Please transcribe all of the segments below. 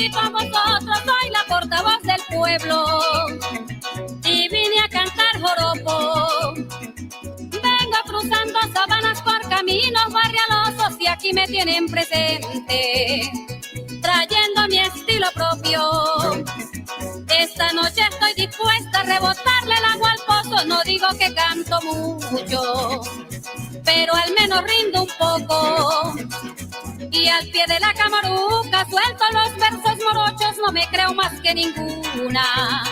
invito a vosotros, soy la portavoz del pueblo y vine a cantar joropo. Vengo cruzando sabanas por caminos barrialosos y aquí me tienen presente, trayendo mi estilo propio. Esta noche estoy dispuesta a rebotarle el agua al pozo, no digo que canto mucho, pero al menos rindo un poco. Y al pie de la camaruca suelto los versos morochos, no me creo más que ninguna,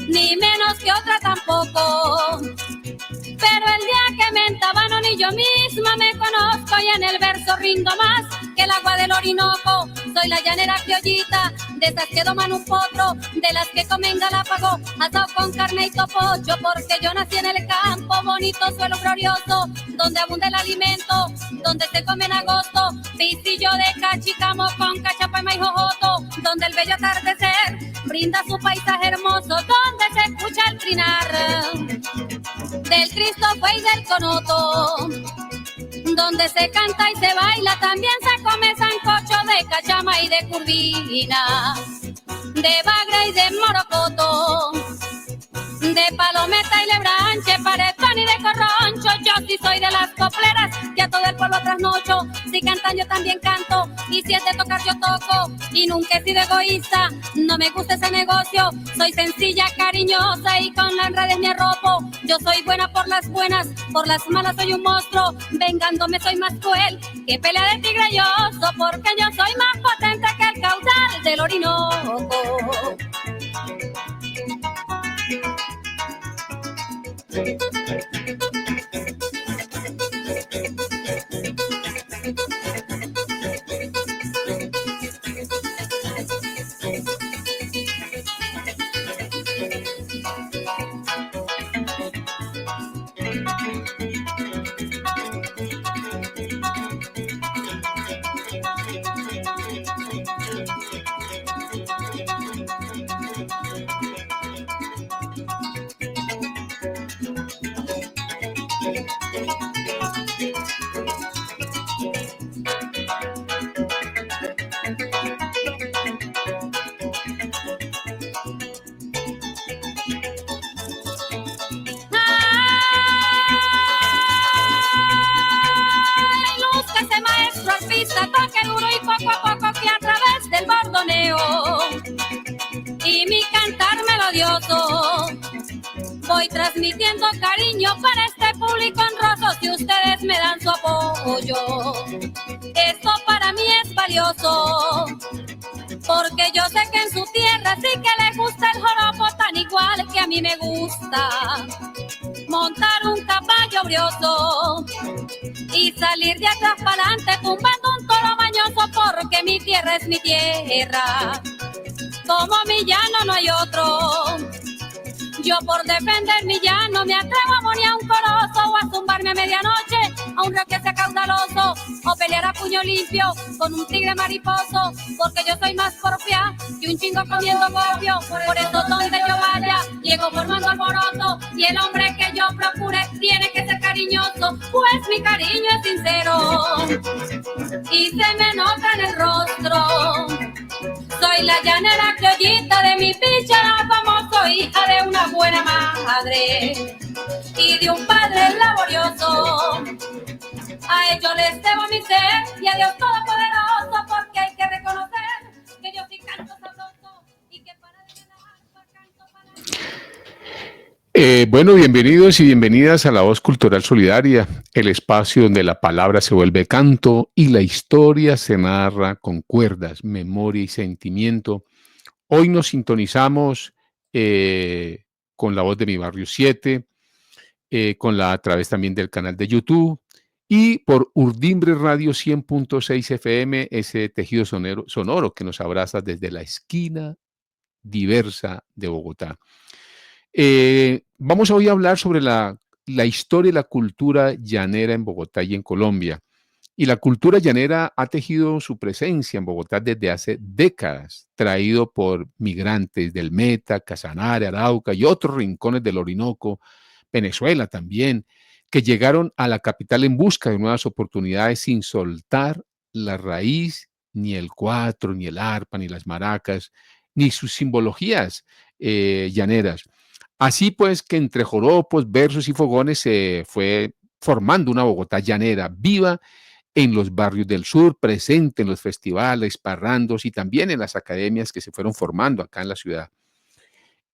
ni menos que otra tampoco. Pero el día que me entabano ni yo misma me conozco y en el verso rindo más que el agua del Orinoco. Soy la llanera criollita, de esas que doman un potro, de las que comen galápago, asado con carne y topocho, porque yo nací en el campo, bonito suelo glorioso, donde abunda el alimento, donde se come en agosto, pisillo de cachicamo con cachapa y maíz jojoto, donde el bello atardecer brinda su paisaje hermoso, donde se escucha el trinar del Cristo fue y del conoto, donde se canta y se baila, también se come sancocho de cachama y de curvina, de bagra y de morocoto, de palometa y lebranche, paretón y de corroncho. Yo sí soy de las copleras que a todo el pueblo trasnocho. Si cantan yo también canto, y si es de tocar yo toco, y nunca he sido egoísta, no me gusta ese negocio. Soy sencilla, cariñosa y con las redes me arropo. Yo soy buena por las buenas, por las malas soy un monstruo. Vengándome soy más cruel que pelea de tigre y oso, porque yo soy más potente que el caudal del Orinoco. Toque duro y poco a poco que a través del bordoneo y mi cantar melodioso voy transmitiendo cariño para este público honroso. Si ustedes me dan su apoyo, esto para mí es valioso, porque yo sé que en su tierra sí que les gusta el joropo tan igual que a mí me gusta montar un caballo brioso y salir de atrás para adelante tumbando un toro mañoso, porque mi tierra es mi tierra, como mi llano no hay otro. Yo por defender mi llano me atrevo a morir a un coloso o a zumbarme a medianoche a un río que sea caudaloso o pelear a puño limpio con un tigre mariposo, porque yo soy más porfia que un chingo comiendo copio. Por eso donde yo vaya llego formando alboroto, y el hombre que yo procure tiene que ser cariñoso, pues mi cariño es sincero y se me nota en el rostro. Soy la llanera criollita de mi picha famoso, hija de una buena madre y de un padre laborioso. A ellos les debo mi ser y a Dios Todopoderoso, porque hay que reconocer que yo sí canto sabroso y que para de ganar canto para... Bueno, bienvenidos y bienvenidas a La Voz Cultural Solidaria, el espacio donde la palabra se vuelve canto y la historia se narra con cuerdas, memoria y sentimiento. Hoy nos sintonizamos con La Voz de Mi Barrio 7, a través también del canal de YouTube y por Urdimbre Radio 100.6 FM, ese tejido sonoro que nos abraza desde la esquina diversa de Bogotá. Vamos hoy a hablar sobre la historia y la cultura llanera en Bogotá y en Colombia. Y la cultura llanera ha tejido su presencia en Bogotá desde hace décadas, traído por migrantes del Meta, Casanare, Arauca y otros rincones del Orinoco, Venezuela también, que llegaron a la capital en busca de nuevas oportunidades sin soltar la raíz ni el cuatro, ni el arpa, ni las maracas, ni sus simbologías llaneras. Así pues que entre joropos, versos y fogones se fue formando una Bogotá llanera viva en los barrios del sur, presente en los festivales, parrandos y también en las academias que se fueron formando acá en la ciudad.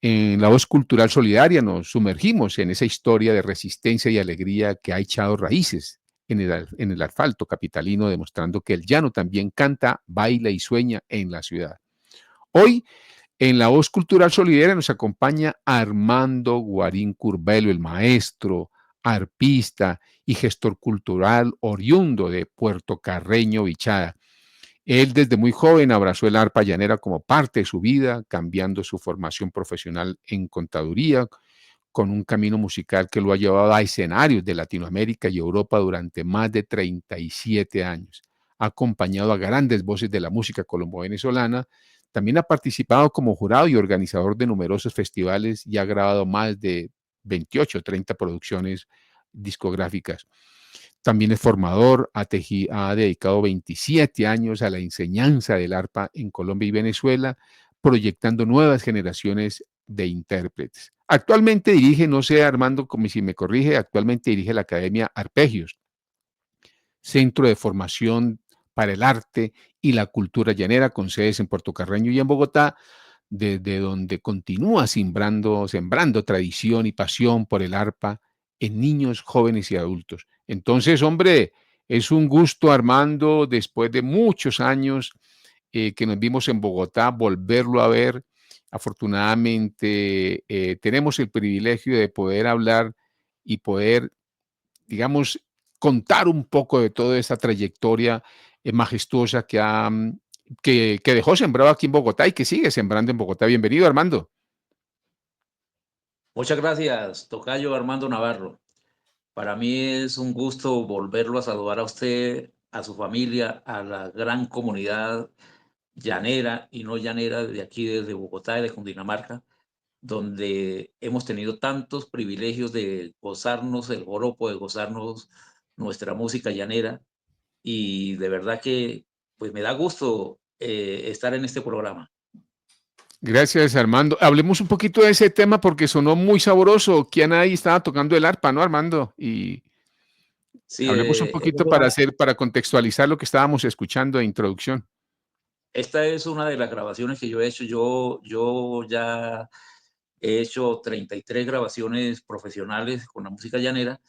En la voz cultural solidaria nos sumergimos en esa historia de resistencia y alegría que ha echado raíces en el asfalto capitalino, demostrando que el llano también canta, baila y sueña en la ciudad. Hoy, en la voz cultural solidaria nos acompaña Armando Guarín Curbelo, el maestro, arpista y gestor cultural oriundo de Puerto Carreño, Vichada. Él desde muy joven abrazó el arpa llanera como parte de su vida, cambiando su formación profesional en contaduría, con un camino musical que lo ha llevado a escenarios de Latinoamérica y Europa durante más de 37 años. Ha acompañado a grandes voces de la música colombo-venezolana, también ha participado como jurado y organizador de numerosos festivales y ha grabado más de 28 o 30 producciones discográficas. También es formador, ha dedicado 27 años a la enseñanza del arpa en Colombia y Venezuela, proyectando nuevas generaciones de intérpretes. Actualmente dirige, no sé Armando, como si me corrige, actualmente dirige la Academia Arpegios, centro de formación para el arte y la cultura llanera, con sedes en Puerto Carreño y en Bogotá, desde donde continúa sembrando tradición y pasión por el arpa en niños, jóvenes y adultos. Entonces, hombre, es un gusto, Armando, después de muchos años que nos vimos en Bogotá, volverlo a ver. Afortunadamente, tenemos el privilegio de poder hablar y poder, digamos, contar un poco de toda esa trayectoria majestuosa que dejó sembrado aquí en Bogotá y que sigue sembrando en Bogotá. Bienvenido, Armando. Muchas gracias, tocayo Armando Navarro. Para mí es un gusto volverlo a saludar a usted, a su familia, a la gran comunidad llanera y no llanera de aquí, desde Bogotá y de Cundinamarca, donde hemos tenido tantos privilegios de gozarnos el joropo, de gozarnos nuestra música llanera, y de verdad que pues me da gusto estar en este programa. Gracias, Armando. Hablemos un poquito de ese tema porque sonó muy sabroso. ¿Quién ahí estaba tocando el arpa, no, Armando? Y Sí, hablemos un poquito para contextualizar lo que estábamos escuchando de introducción. esta es una de las grabaciones que yo he hecho. Yo ya he hecho 33 grabaciones profesionales con la música llanera,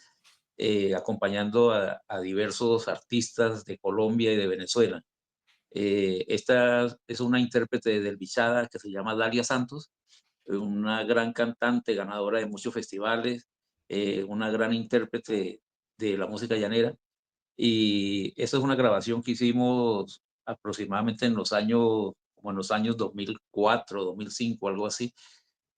acompañando a diversos artistas de Colombia y de Venezuela. Esta es una intérprete del Bichada que se llama Dalia Santos, una gran cantante, ganadora de muchos festivales, una gran intérprete de la música llanera. Y esa es una grabación que hicimos aproximadamente como en los años 2004, 2005, algo así,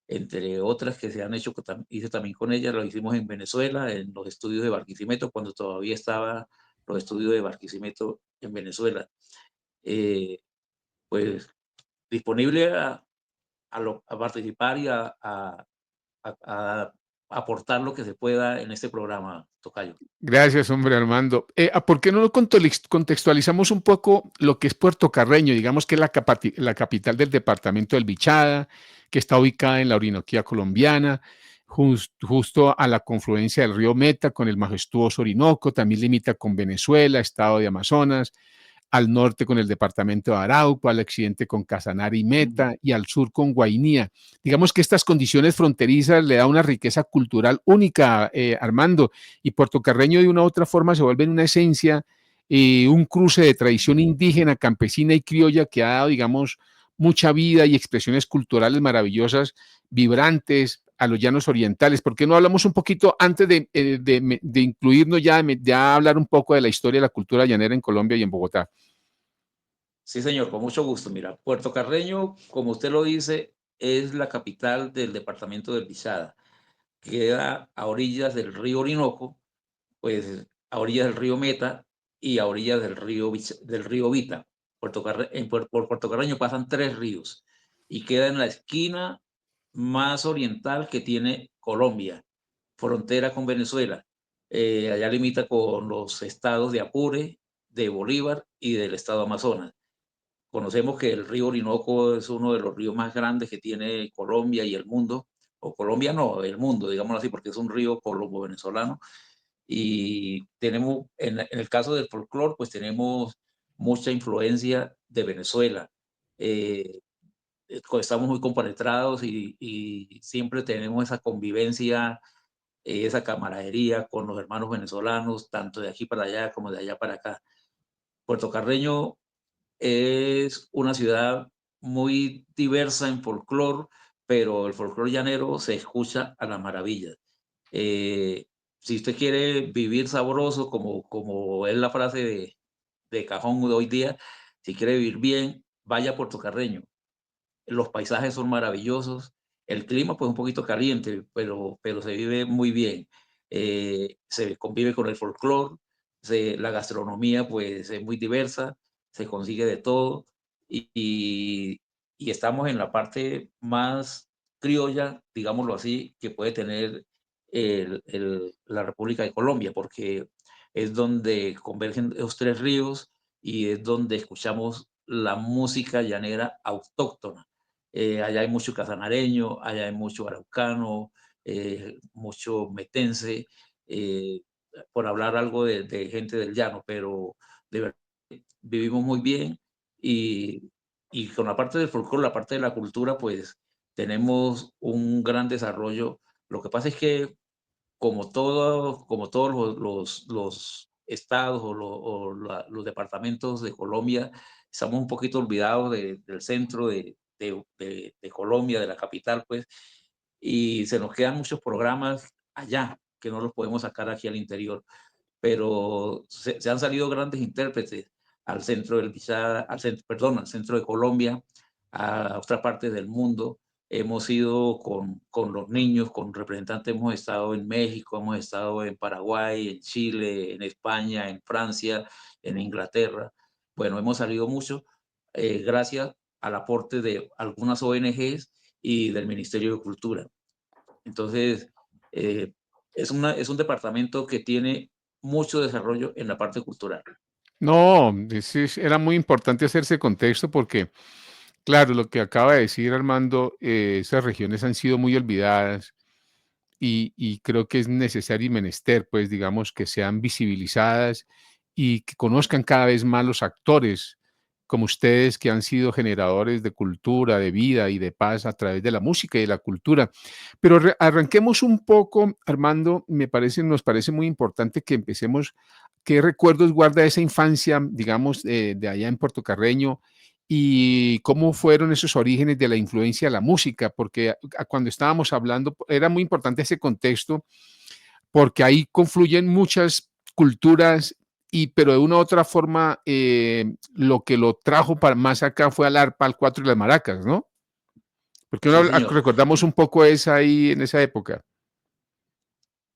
entre otras que se han hecho, hice también con ella, lo hicimos en Venezuela, en los estudios de Barquisimeto, cuando todavía estaba los estudios de Barquisimeto en Venezuela. Eh, pues disponible a participar y a aportar lo que se pueda en este programa, Tocayo. Gracias, hombre, Armando. ¿Por qué no contextualizamos un poco lo que es Puerto Carreño? Digamos que es la capital del departamento del Bichada, que está ubicada en la Orinoquía colombiana, justo a la confluencia del río Meta con el majestuoso Orinoco, también limita con Venezuela, estado de Amazonas, al norte con el departamento de Arauco, al occidente con Casanare y Meta, y al sur con Guainía. Digamos que estas condiciones fronterizas le da una riqueza cultural única, Armando, y puertocarreño de una u otra forma se vuelve en una esencia un cruce de tradición indígena, campesina y criolla que ha dado, digamos, mucha vida y expresiones culturales maravillosas, vibrantes a los llanos orientales. ¿Por qué no hablamos un poquito antes de incluirnos ya hablar un poco de la historia de la cultura llanera en Colombia y en Bogotá? Sí, señor, con mucho gusto. Mira, Puerto Carreño, como usted lo dice, es la capital del departamento del Bichada. Queda a orillas del río Orinoco, pues a orillas del río Meta y a orillas del río Vita. Por Puerto Carreño pasan tres ríos y queda en la esquina más oriental que tiene Colombia, frontera con Venezuela. Allá limita con los estados de Apure, de Bolívar y del estado Amazonas. conocemos que el río Orinoco es uno de los ríos más grandes que tiene Colombia y el mundo, o Colombia no, el mundo, digámoslo así, porque es un río colombo-venezolano. Y tenemos, en el caso del folclore, pues tenemos mucha influencia de Venezuela. Eh, Estamos muy compenetrados y siempre tenemos esa convivencia, esa camaradería con los hermanos venezolanos, tanto de aquí para allá como de allá para acá. Puerto Carreño es una ciudad muy diversa en folclore, pero el folclore llanero se escucha a la maravilla. Si usted quiere vivir sabroso, como es la frase de cajón de hoy día, si quiere vivir bien, vaya a Puerto Carreño. Los paisajes son maravillosos, el clima pues un poquito caliente, pero se vive muy bien. Se convive con el folclore, la gastronomía pues es muy diversa, se consigue de todo y, y estamos en la parte más criolla, digámoslo así, que puede tener la República de Colombia, porque es donde convergen los tres ríos y es donde escuchamos la música llanera autóctona. Allá hay mucho casanareño, allá hay mucho araucano, mucho metense, eh, por hablar algo de gente del llano, pero de verdad vivimos muy bien y, y con la parte del folclore, la parte de la cultura, pues tenemos un gran desarrollo. Lo que pasa es que como todos los estados los departamentos de Colombia, estamos un poquito olvidados del centro de Colombia, de la capital, pues, y se nos quedan muchos programas allá que no los podemos sacar aquí al interior, pero se han salido grandes intérpretes al centro del Bichada, perdón, al centro de Colombia, a otras partes del mundo. Hemos ido con los niños, con representantes, hemos estado en México, hemos estado en Paraguay, en Chile, en España, en Francia, en Inglaterra. Bueno, hemos salido mucho gracias al aporte de algunas ONGs y del Ministerio de Cultura. Entonces, eh, es un departamento que tiene mucho desarrollo en la parte cultural. No, era muy importante hacer ese contexto porque, claro, lo que acaba de decir Armando, esas regiones han sido muy olvidadas y creo que es necesario y menester, pues, digamos, que sean visibilizadas y que conozcan cada vez más los actores como ustedes que han sido generadores de cultura, de vida y de paz a través de la música y de la cultura. Pero arranquemos un poco, Armando, nos parece muy importante que empecemos. ¿Qué recuerdos guarda esa infancia, digamos, de allá en Puerto Carreño? ¿Y cómo fueron esos orígenes de la influencia de la música? Porque cuando estábamos hablando, era muy importante ese contexto, porque ahí confluyen muchas culturas, pero de una u otra forma, lo que lo trajo para más acá fue al arpa, al cuatro y las maracas, ¿no? Porque Sí, señor. recordamos un poco esa ahí en esa época.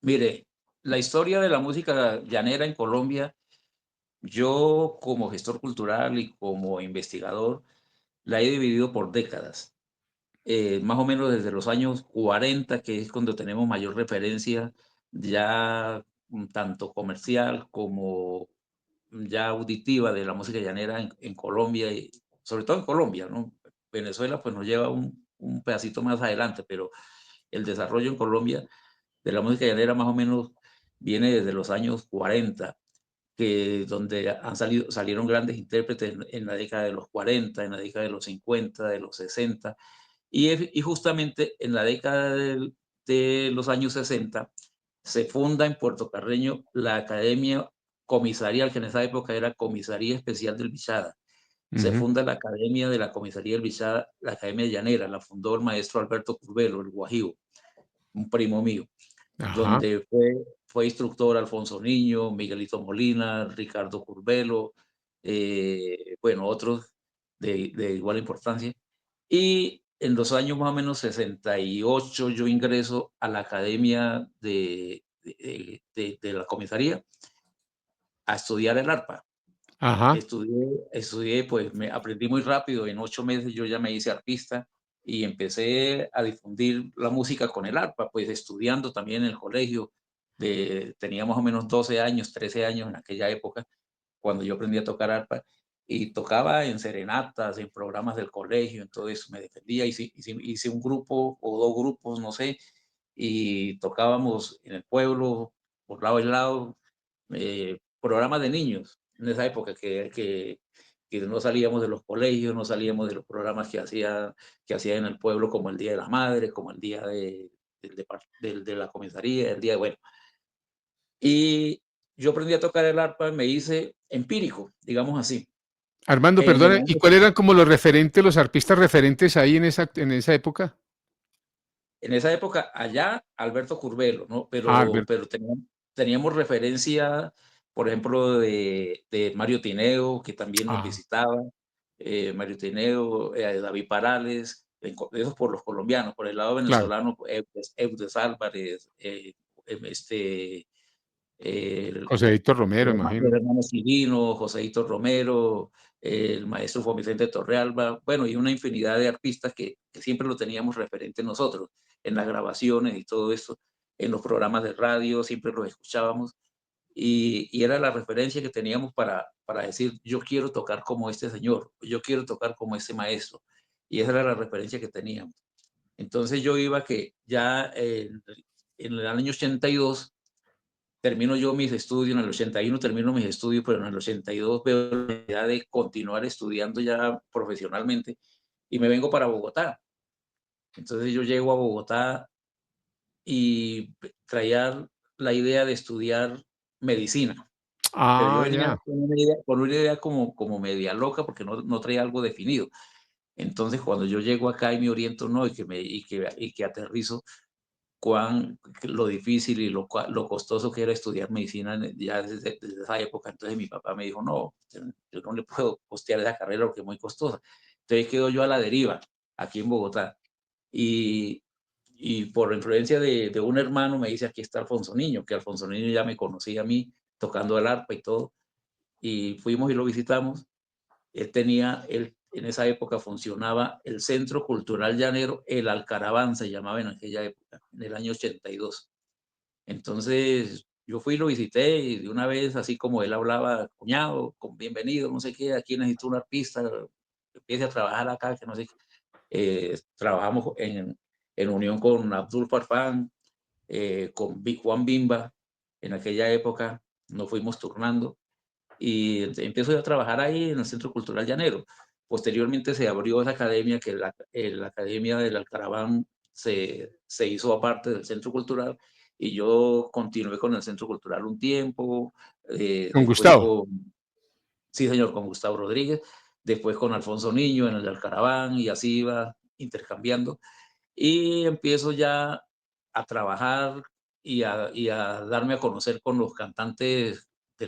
Mire, la historia de la música llanera en Colombia, yo como gestor cultural y como investigador, la he dividido por décadas. Más o menos desde los años 40, que es cuando tenemos mayor referencia ya tanto comercial como ya auditiva de la música llanera en Colombia, y sobre todo en Colombia, ¿no? Venezuela pues nos lleva un pedacito más adelante, pero el desarrollo en Colombia de la música llanera más o menos viene desde los años 40, que donde salieron grandes intérpretes en la década de los 40, en la década de los 50, de los 60, y justamente en la década de los años 60 se funda en Puerto Carreño la Academia Comisarial, que en esa época era Comisaría Especial del Bichada. Se Ujú. funda la Academia de la Comisaría del Bichada, la Academia Llanera, la fundó el maestro Alberto Curvelo, el Guajibo, un primo mío, Ajá. donde fue instructor Alfonso Niño, Miguelito Molina, Ricardo Curvelo, bueno, otros de igual importancia. Y en los años más o menos 68 yo ingreso a la academia de la comisaría a estudiar el arpa. Ajá. Estudié, pues me aprendí muy rápido, en 8 meses yo ya me hice arpista y empecé a difundir la música con el arpa, pues estudiando también en el colegio. Tenía más o menos 12 años, 13 años en aquella época, cuando yo aprendí a tocar arpa. y tocaba en serenatas, en programas del colegio, en todo eso, me defendía, hice un grupo o 2 grupos, no sé, y tocábamos en el pueblo, por lado y lado, programas de niños, en esa época que no salíamos de los colegios, no salíamos de los programas que hacía en el pueblo, como el Día de la Madre, como el día de la comisaría, el día de, bueno. Y yo aprendí a tocar el arpa, me hice empírico, digamos así. Armando, En el perdona, ¿y año cuáles eran como los referentes, los arpistas referentes ahí en esa época? En esa época, allá, Alberto Curvelo, ¿no? Ah, Pero teníamos referencia, por ejemplo, de Mario Tineo, que también nos ah, visitaba, Mario Tineo, David Parales, esos por los colombianos, por el lado claro, venezolano, Eudes Álvarez, José Víctor Romero, los imagino. hermanos Cirino, Joséito Romero, el maestro Juan Vicente Torrealba, bueno, y una infinidad de artistas que siempre lo teníamos referente nosotros, en las grabaciones y todo eso, en los programas de radio, siempre los escuchábamos, y era la referencia que teníamos para decir, yo quiero tocar como este señor, yo quiero tocar como este maestro, y esa era la referencia que teníamos. Entonces yo iba que ya en el año 82 termino yo mis estudios, en el 81 termino mis estudios, pero en el 82 veo la necesidad de continuar estudiando ya profesionalmente y me vengo para Bogotá. Entonces yo llego a Bogotá y traía la idea de estudiar medicina, pero yo Ah, venía ya. con una idea como media loca porque no traía algo definido. Entonces cuando yo llego acá y me oriento, no, y que aterrizo, lo difícil y lo costoso que era estudiar medicina ya desde esa época. Entonces mi papá me dijo, no, yo no le puedo costear esa carrera porque es muy costosa. Entonces quedo yo a la deriva, aquí en Bogotá. Y, y por influencia de un hermano me dice, aquí está Alfonso Niño, que Alfonso Niño ya me conocía a mí tocando el arpa y todo. Y fuimos y lo visitamos. Él en esa época funcionaba el Centro Cultural Llanero, el Alcaraván se llamaba en aquella época, en el año 82. Entonces yo fui y lo visité y de una vez, así como él hablaba, cuñado, con bienvenido, no sé qué, aquí necesito un artista, empiece a trabajar acá, que no sé qué. Trabajamos en unión con Abdul Farfán, con Juan Bimba, en aquella época nos fuimos turnando y empiezo yo a trabajar ahí en el Centro Cultural Llanero. Posteriormente se abrió esa academia, que la Academia del Alcaraván se hizo aparte del Centro Cultural y yo continué con el Centro Cultural un tiempo, Con después Gustavo. sí señor, con Gustavo Rodríguez, después con Alfonso Niño en el Alcaraván y así iba intercambiando. Y empiezo ya a trabajar y a darme a conocer con los cantantes de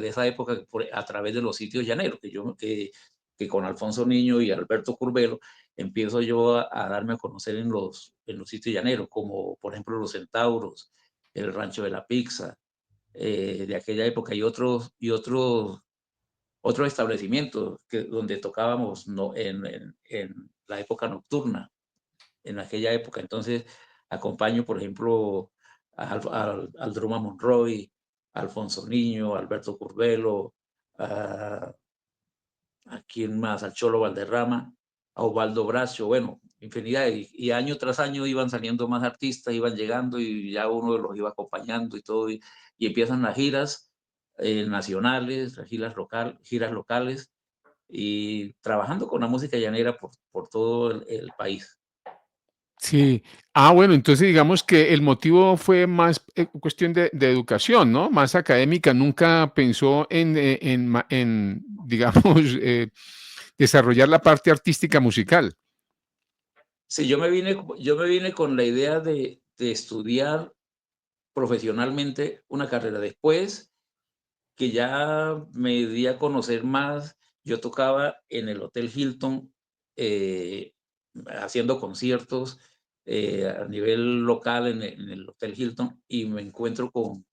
esa época, a través de los sitios llaneros, que con Alfonso Niño y Alberto Curbelo empiezo yo a darme a conocer en los sitios llaneros, como por ejemplo Los Centauros, el Rancho de la Pizza, de aquella época, y otros establecimientos donde tocábamos, no, en la época nocturna en aquella época. Entonces, acompaño, por ejemplo, al Druma Monroy, a Alfonso Niño, a Alberto Curbelo, a quién más, al Cholo Valderrama, a Osvaldo Bracho, bueno, infinidad. Y año tras año iban saliendo más artistas, iban llegando y ya uno los iba acompañando y todo. Y empiezan las giras nacionales, las giras locales y trabajando con la música llanera por todo el país. Sí. Ah, bueno, entonces digamos que el motivo fue más cuestión de educación, ¿no? Más académica. Nunca pensó digamos, desarrollar la parte artística musical. Sí, yo me vine con la idea de estudiar profesionalmente una carrera. Después que ya me di a conocer más, yo tocaba en el Hotel Hilton, eh, haciendo conciertos a nivel local en el Hotel Hilton y me encuentro con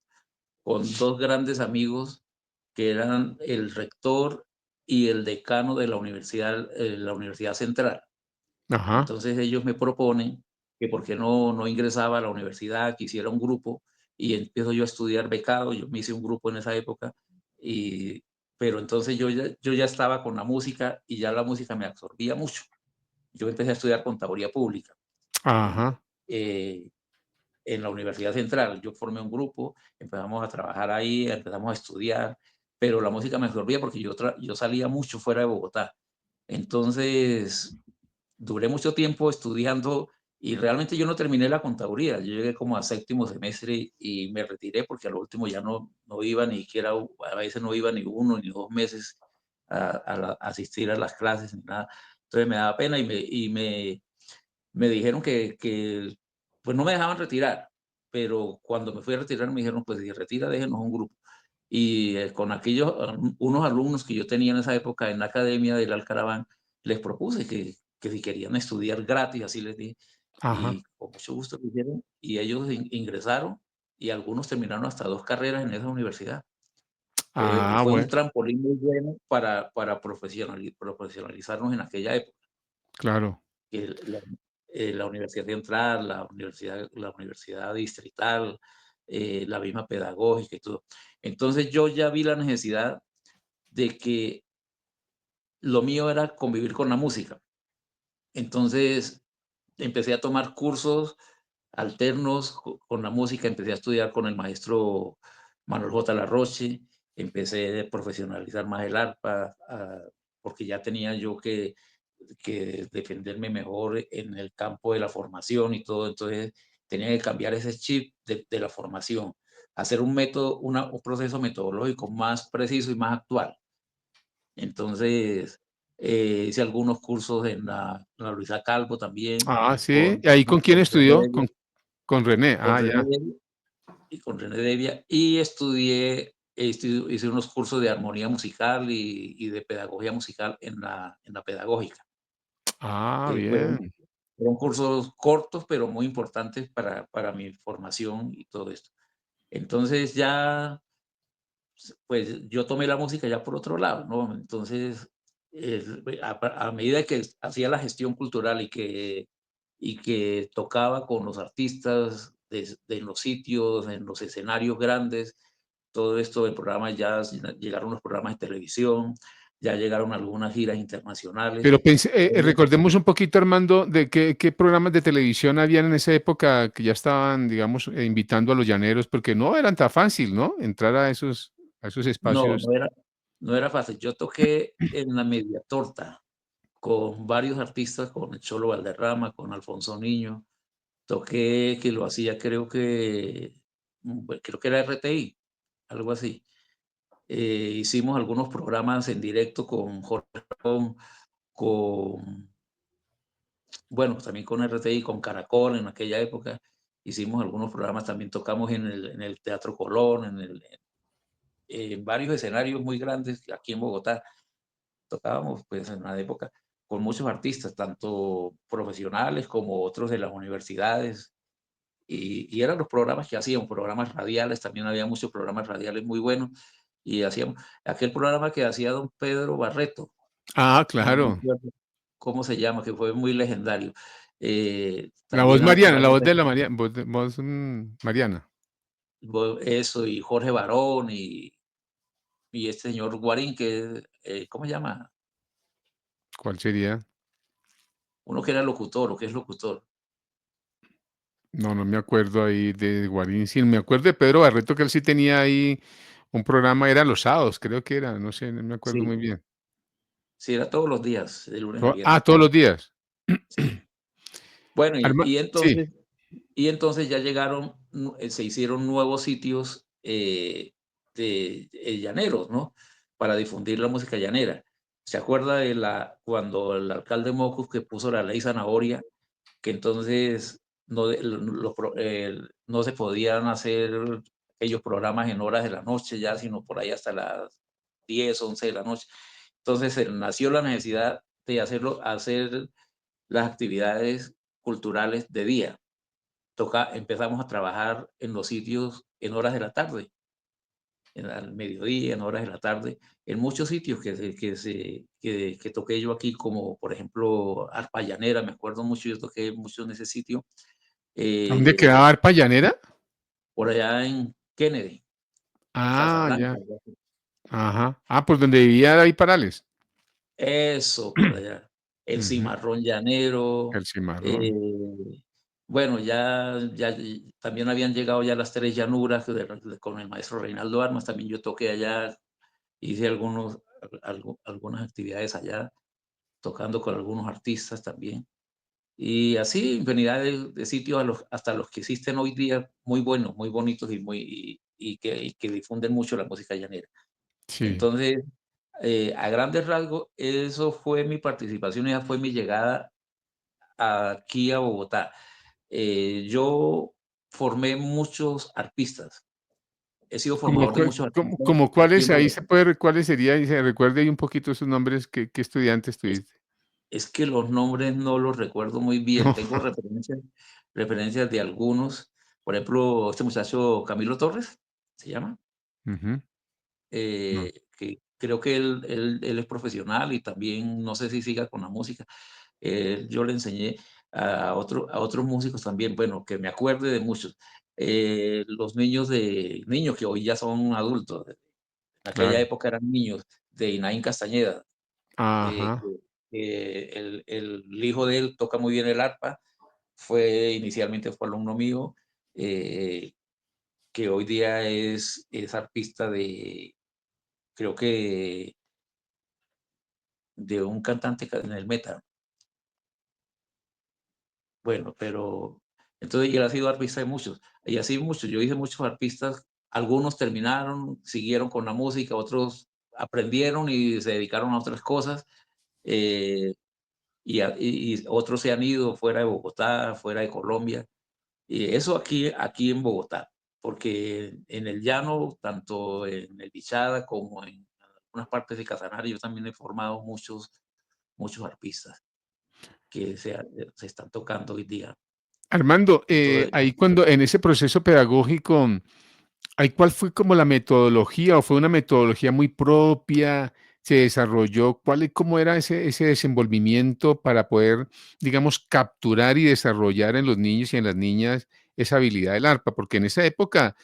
dos grandes amigos que eran el rector y el decano de la Universidad Central. Ajá. Entonces ellos me proponen que por qué no ingresaba a la universidad, que hiciera un grupo y empiezo yo a estudiar becado. Yo me hice un grupo en esa época y pero entonces yo ya estaba con la música y ya la música me absorbía mucho. Yo empecé a estudiar contaduría pública Ajá. eh, en la Universidad Central. Yo formé un grupo, empezamos a trabajar ahí, empezamos a estudiar, pero la música me absorbía porque yo salía mucho fuera de Bogotá. Entonces, duré mucho tiempo estudiando y realmente yo no terminé la contaduría. Yo llegué como a séptimo semestre y me retiré porque a lo último ya no iba ni siquiera, a veces no iba ni 1 ni 2 meses a asistir a las clases ni nada. Entonces me daba pena me dijeron que pues no me dejaban retirar, pero cuando me fui a retirar me dijeron, pues si retira, déjenos un grupo. Y con aquellos, unos alumnos que yo tenía en esa época en la academia del Alcaraván, les propuse que si querían estudiar gratis, así les dije, Ajá. y con mucho gusto lo hicieron, y ellos ingresaron y algunos terminaron hasta 2 carreras en esa universidad. Ah, Fue un bueno, trampolín muy bueno para profesionalizarnos en aquella época claro. que la Universidad Central, la Universidad Distrital, la misma pedagógica y todo. Entonces yo ya vi la necesidad de que lo mío era convivir con la música. Entonces empecé a tomar cursos alternos con la música, empecé a estudiar con el maestro Manuel J. Larroche, empecé a profesionalizar más el arpa, porque ya tenía yo que defenderme mejor en el campo de la formación y todo, entonces tenía que cambiar ese chip de la formación, hacer un método, un proceso metodológico más preciso y más actual. Entonces, hice algunos cursos en la Luisa Calvo también, Ah, sí. con, ¿Y ahí con quién con René estudió? Devia, Con René. con Ah, René ya. Devia y con René Devia, y hice unos cursos de armonía musical y de pedagogía musical en la pedagógica, Ah, que bien. fueron cursos cortos, pero muy importantes para mi formación y todo esto. Entonces ya, pues yo tomé la música ya por otro lado, ¿no? Entonces, a medida que hacía la gestión cultural y que tocaba con los artistas de los sitios, en los escenarios grandes, todo esto de programas ya llegaron los programas de televisión, ya llegaron algunas giras internacionales. Pero Entonces, recordemos un poquito, Armando, de qué programas de televisión habían en esa época que ya estaban, digamos, invitando a los llaneros, porque no eran tan fácil, ¿no? Entrar a esos no, espacios. no era fácil. Yo toqué en la Media Torta con varios artistas, con el Cholo Valderrama, con Alfonso Niño. Toqué que lo hacía, creo que era RTI, algo así. Hicimos algunos programas en directo con Jorge Rón, con, bueno, también con RTI, con Caracol en aquella época. Hicimos algunos programas, también tocamos en el Teatro Colón, en varios escenarios muy grandes aquí en Bogotá. Tocábamos pues en la época con muchos artistas, tanto profesionales como otros de las universidades. Y eran los programas que hacíamos, programas radiales, también había muchos programas radiales muy buenos. Y hacíamos aquel programa que hacía don Pedro Barreto, Ah, no me claro. acuerdo cómo se llama, que fue muy legendario. La voz También hay Mariana, la programas voz de la Mariana, Mariana. eso, y Jorge Barón, y este señor Guarín, que, ¿cómo se llama? ¿Cuál sería? Uno que era locutor, o que es locutor. No, no me acuerdo ahí de Guarín. Sí, me acuerdo de Pedro Barreto, que él sí tenía ahí un programa, era los sábados, creo que era, no sé, no me acuerdo muy Sí, bien. sí, era todos los días, de lunes a viernes. Todos los días. Sí. Bueno, Sí. y entonces ya llegaron, se hicieron nuevos sitios llaneros, ¿no? Para difundir la música llanera. ¿Se acuerda de cuando el alcalde Mocus que puso la ley Zanahoria, que entonces no se podían hacer aquellos programas en horas de la noche ya, sino por ahí hasta las 10, 11 de la noche? Entonces nació la necesidad de hacer las actividades culturales de día. Empezamos a trabajar en los sitios en horas de la tarde, al mediodía, en horas de la tarde, en muchos sitios que toqué yo aquí, como por ejemplo Arpa Llanera, me acuerdo mucho, yo toqué mucho en ese sitio, ¿Dónde quedaba Arpa Llanera? por allá en Kennedy, Ah, Casablanca, ya. algo así. Ajá. Ah, pues donde vivía David Parales. Eso, por allá. El Ujú. cimarrón llanero, El cimarrón. eh, bueno, también habían llegado ya las 3 llanuras con el maestro Reinaldo Armas, también yo toqué allá, hice algunas actividades allá, tocando con algunos artistas también. Y así, infinidad de sitios hasta los que existen hoy día, muy buenos, muy bonitos y que difunden mucho la música llanera. Sí. Entonces, a grandes rasgos, eso fue mi participación, esa fue mi llegada aquí a Bogotá. Yo formé muchos arpistas, he sido ¿Como, formador de muchos artistas como aquí cuáles, en ahí Bogotá. se puede, cuáles sería, y se recuerde ahí un poquito sus nombres, qué estudiantes Es, tuviste? es que los nombres no los recuerdo muy bien, No. tengo referencias de algunos, por ejemplo, este muchacho Camilo Torres, ¿se llama? Ujú. No, Que creo que él es profesional y también no sé si siga con la música. Yo le enseñé a otros músicos también, bueno, que me acuerde de muchos. Los niños que hoy ya son adultos, en aquella claro. época eran niños, de Inaín Castañeda, Ajá. que el hijo de él toca muy bien el arpa, inicialmente fue alumno mío, eh, que hoy día es arpista creo que de un cantante en el metal. Bueno, pero entonces y él ha sido arpista de muchos, y así muchos. Yo hice muchos arpistas, algunos terminaron, siguieron con la música, otros aprendieron y se dedicaron a otras cosas, eh, y otros se han ido fuera de Bogotá, fuera de Colombia, y eso aquí en Bogotá, porque en el llano, tanto en el Bichada como en algunas partes de Casanare, yo también he formado muchos arpistas que se están tocando hoy día. Armando, Entonces, ahí cuando en ese proceso pedagógico, ¿ahí cuál fue como la metodología o fue una metodología muy propia? ¿Se desarrolló? ¿Cómo era ese desenvolvimiento para poder, digamos, capturar y desarrollar en los niños y en las niñas esa habilidad del arpa? Porque en esa época,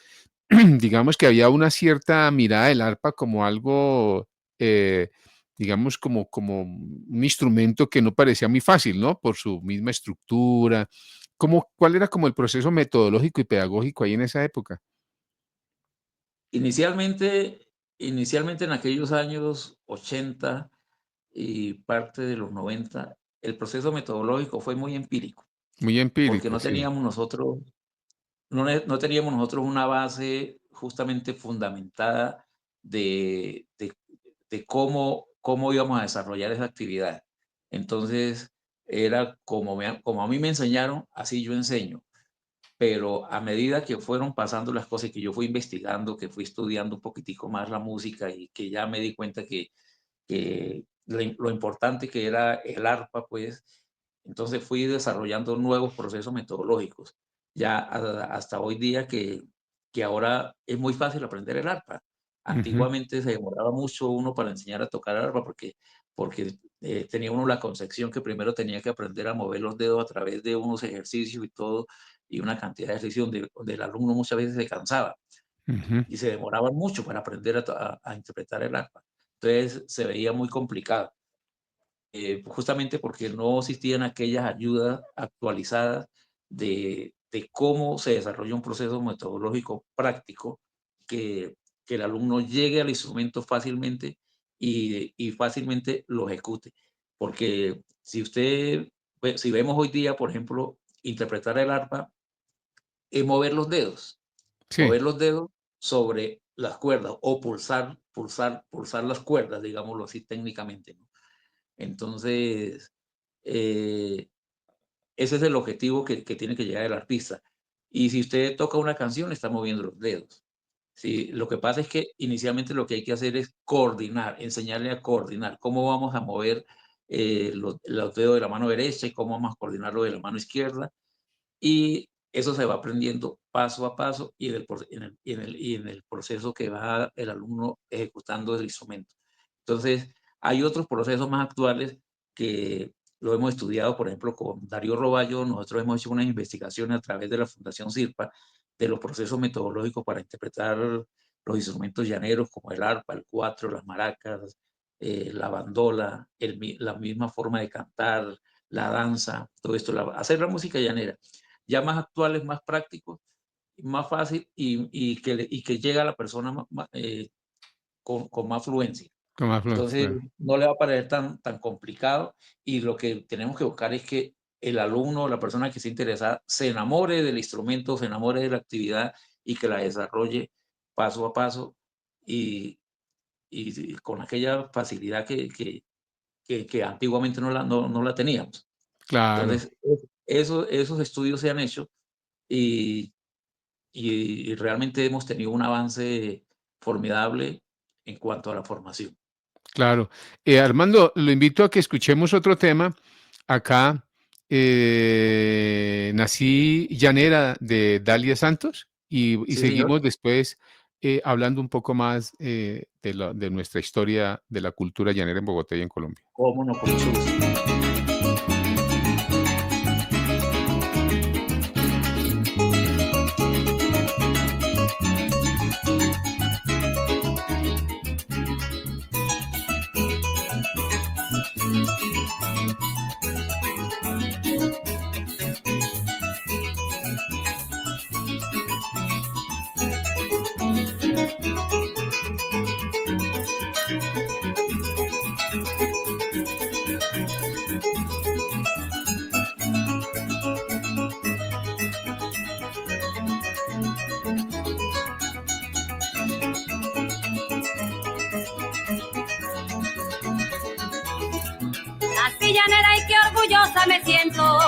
digamos que había una cierta mirada del arpa como algo, eh, digamos, como un instrumento que no parecía muy fácil, ¿no? Por su misma estructura. ¿Cuál era como el proceso metodológico y pedagógico ahí en esa época? inicialmente en aquellos años 80 y parte de los 90, el proceso metodológico fue muy empírico, Muy porque empírico, sí. no teníamos nosotros una base justamente fundamentada de, de, de cómo íbamos a desarrollar esa actividad. Entonces, era como a mí me enseñaron, así yo enseño. Pero a medida que fueron pasando las cosas y que yo fui investigando, que fui estudiando un poquitico más la música y que ya me di cuenta que lo importante que era el arpa, pues, entonces fui desarrollando nuevos procesos metodológicos. Ya hasta hoy día que ahora es muy fácil aprender el arpa. Ujú, Antiguamente se demoraba mucho uno para enseñar a tocar arpa porque tenía uno la concepción que primero tenía que aprender a mover los dedos a través de unos ejercicios y todo, y una cantidad de ejercicios donde el alumno muchas veces se cansaba ujú, y se demoraban mucho para aprender a interpretar el arpa. Entonces se veía muy complicado, justamente porque no existían aquellas ayudas actualizadas de cómo se desarrolla un proceso metodológico práctico que, que el alumno llegue al instrumento fácilmente y fácilmente lo ejecute. Porque si vemos hoy día, por ejemplo, interpretar el arpa es sí. mover los dedos sobre las cuerdas o pulsar las cuerdas, digámoslo así técnicamente, ¿no? Entonces, eh, ese es el objetivo que tiene que llegar el artista. Y si usted toca una canción, está moviendo los dedos. Sí, lo que pasa es que inicialmente lo que hay que hacer es coordinar, enseñarle a coordinar cómo vamos a mover los dedos de la mano derecha y cómo vamos a coordinar lo de la mano izquierda y eso se va aprendiendo paso a paso y en el proceso que va el alumno ejecutando el instrumento. Entonces, hay otros procesos más actuales que lo hemos estudiado, por ejemplo, con Darío Roballo, nosotros hemos hecho unas investigaciones a través de la Fundación CIRPA de los procesos metodológicos para interpretar los instrumentos llaneros como el arpa, el cuatro, las maracas, la bandola, la misma forma de cantar, la danza, todo esto, hacer la música llanera. Ya más actuales, más prácticos, más fácil y que llega a la persona con más fluencia. Con más Entonces, claro. no le va a parecer tan complicado y lo que tenemos que buscar es que el alumno, la persona que se interesa, se enamore del instrumento, se enamore de la actividad y que la desarrolle paso a paso y con aquella facilidad que antiguamente no la teníamos. Claro, Entonces, esos estudios se han hecho y, y realmente hemos tenido un avance formidable en cuanto a la formación. claro. Armando, lo invito a que escuchemos otro tema. Acá, Nací Llanera de Dalia Santos y Sí, señor. seguimos después hablando un poco más de nuestra historia de la cultura llanera en Bogotá y en Colombia. Cómo no, con mucho gusto. Nací llanera y qué orgullosa me siento.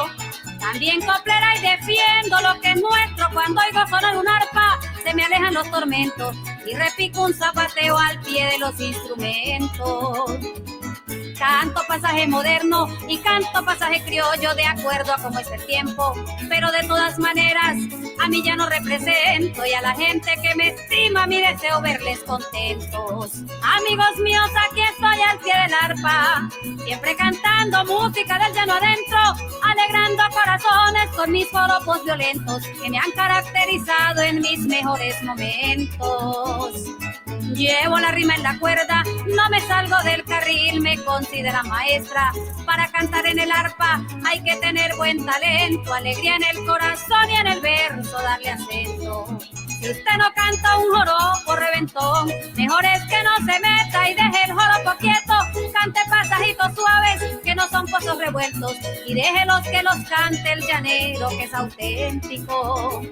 También coplera y defiendo lo que es nuestro. Cuando oigo sonar un arpa, se me alejan los tormentos y repico un zapateo al pie de los instrumentos. Canto pasaje moderno y canto pasaje criollo de acuerdo a cómo es el tiempo, pero de todas maneras a mí ya no represento y a la gente que me estima mi deseo verles contentos. Amigos míos, aquí estoy al pie del arpa, siempre cantando música del llano adentro, alegrando corazones con mis joropos violentos que me han caracterizado en mis mejores momentos. Llevo la rima en la cuerda, no me salgo del carril, me considera maestra. Para cantar en el arpa hay que tener buen talento, alegría en el corazón y en el verso darle acento. Si usted no canta un joropo reventón, mejor es que no se meta y deje el joropo quieto. Cante pasajitos suaves que no son pozos revueltos y déjelos que los cante el llanero que es auténtico.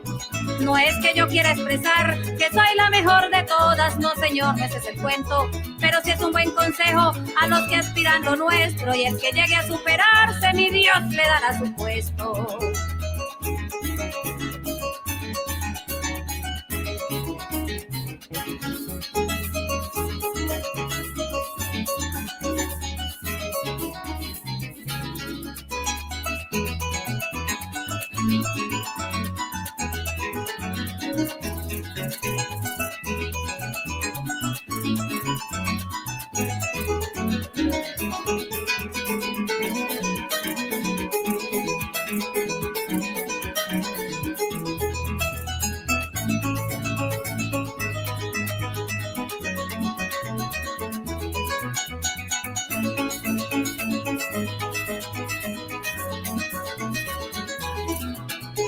No es que yo quiera expresar que soy la mejor de todas, no señor, no ese es el cuento, pero sí es un buen consejo a los que aspiran lo nuestro y el que llegue a superarse, mi Dios le dará su puesto.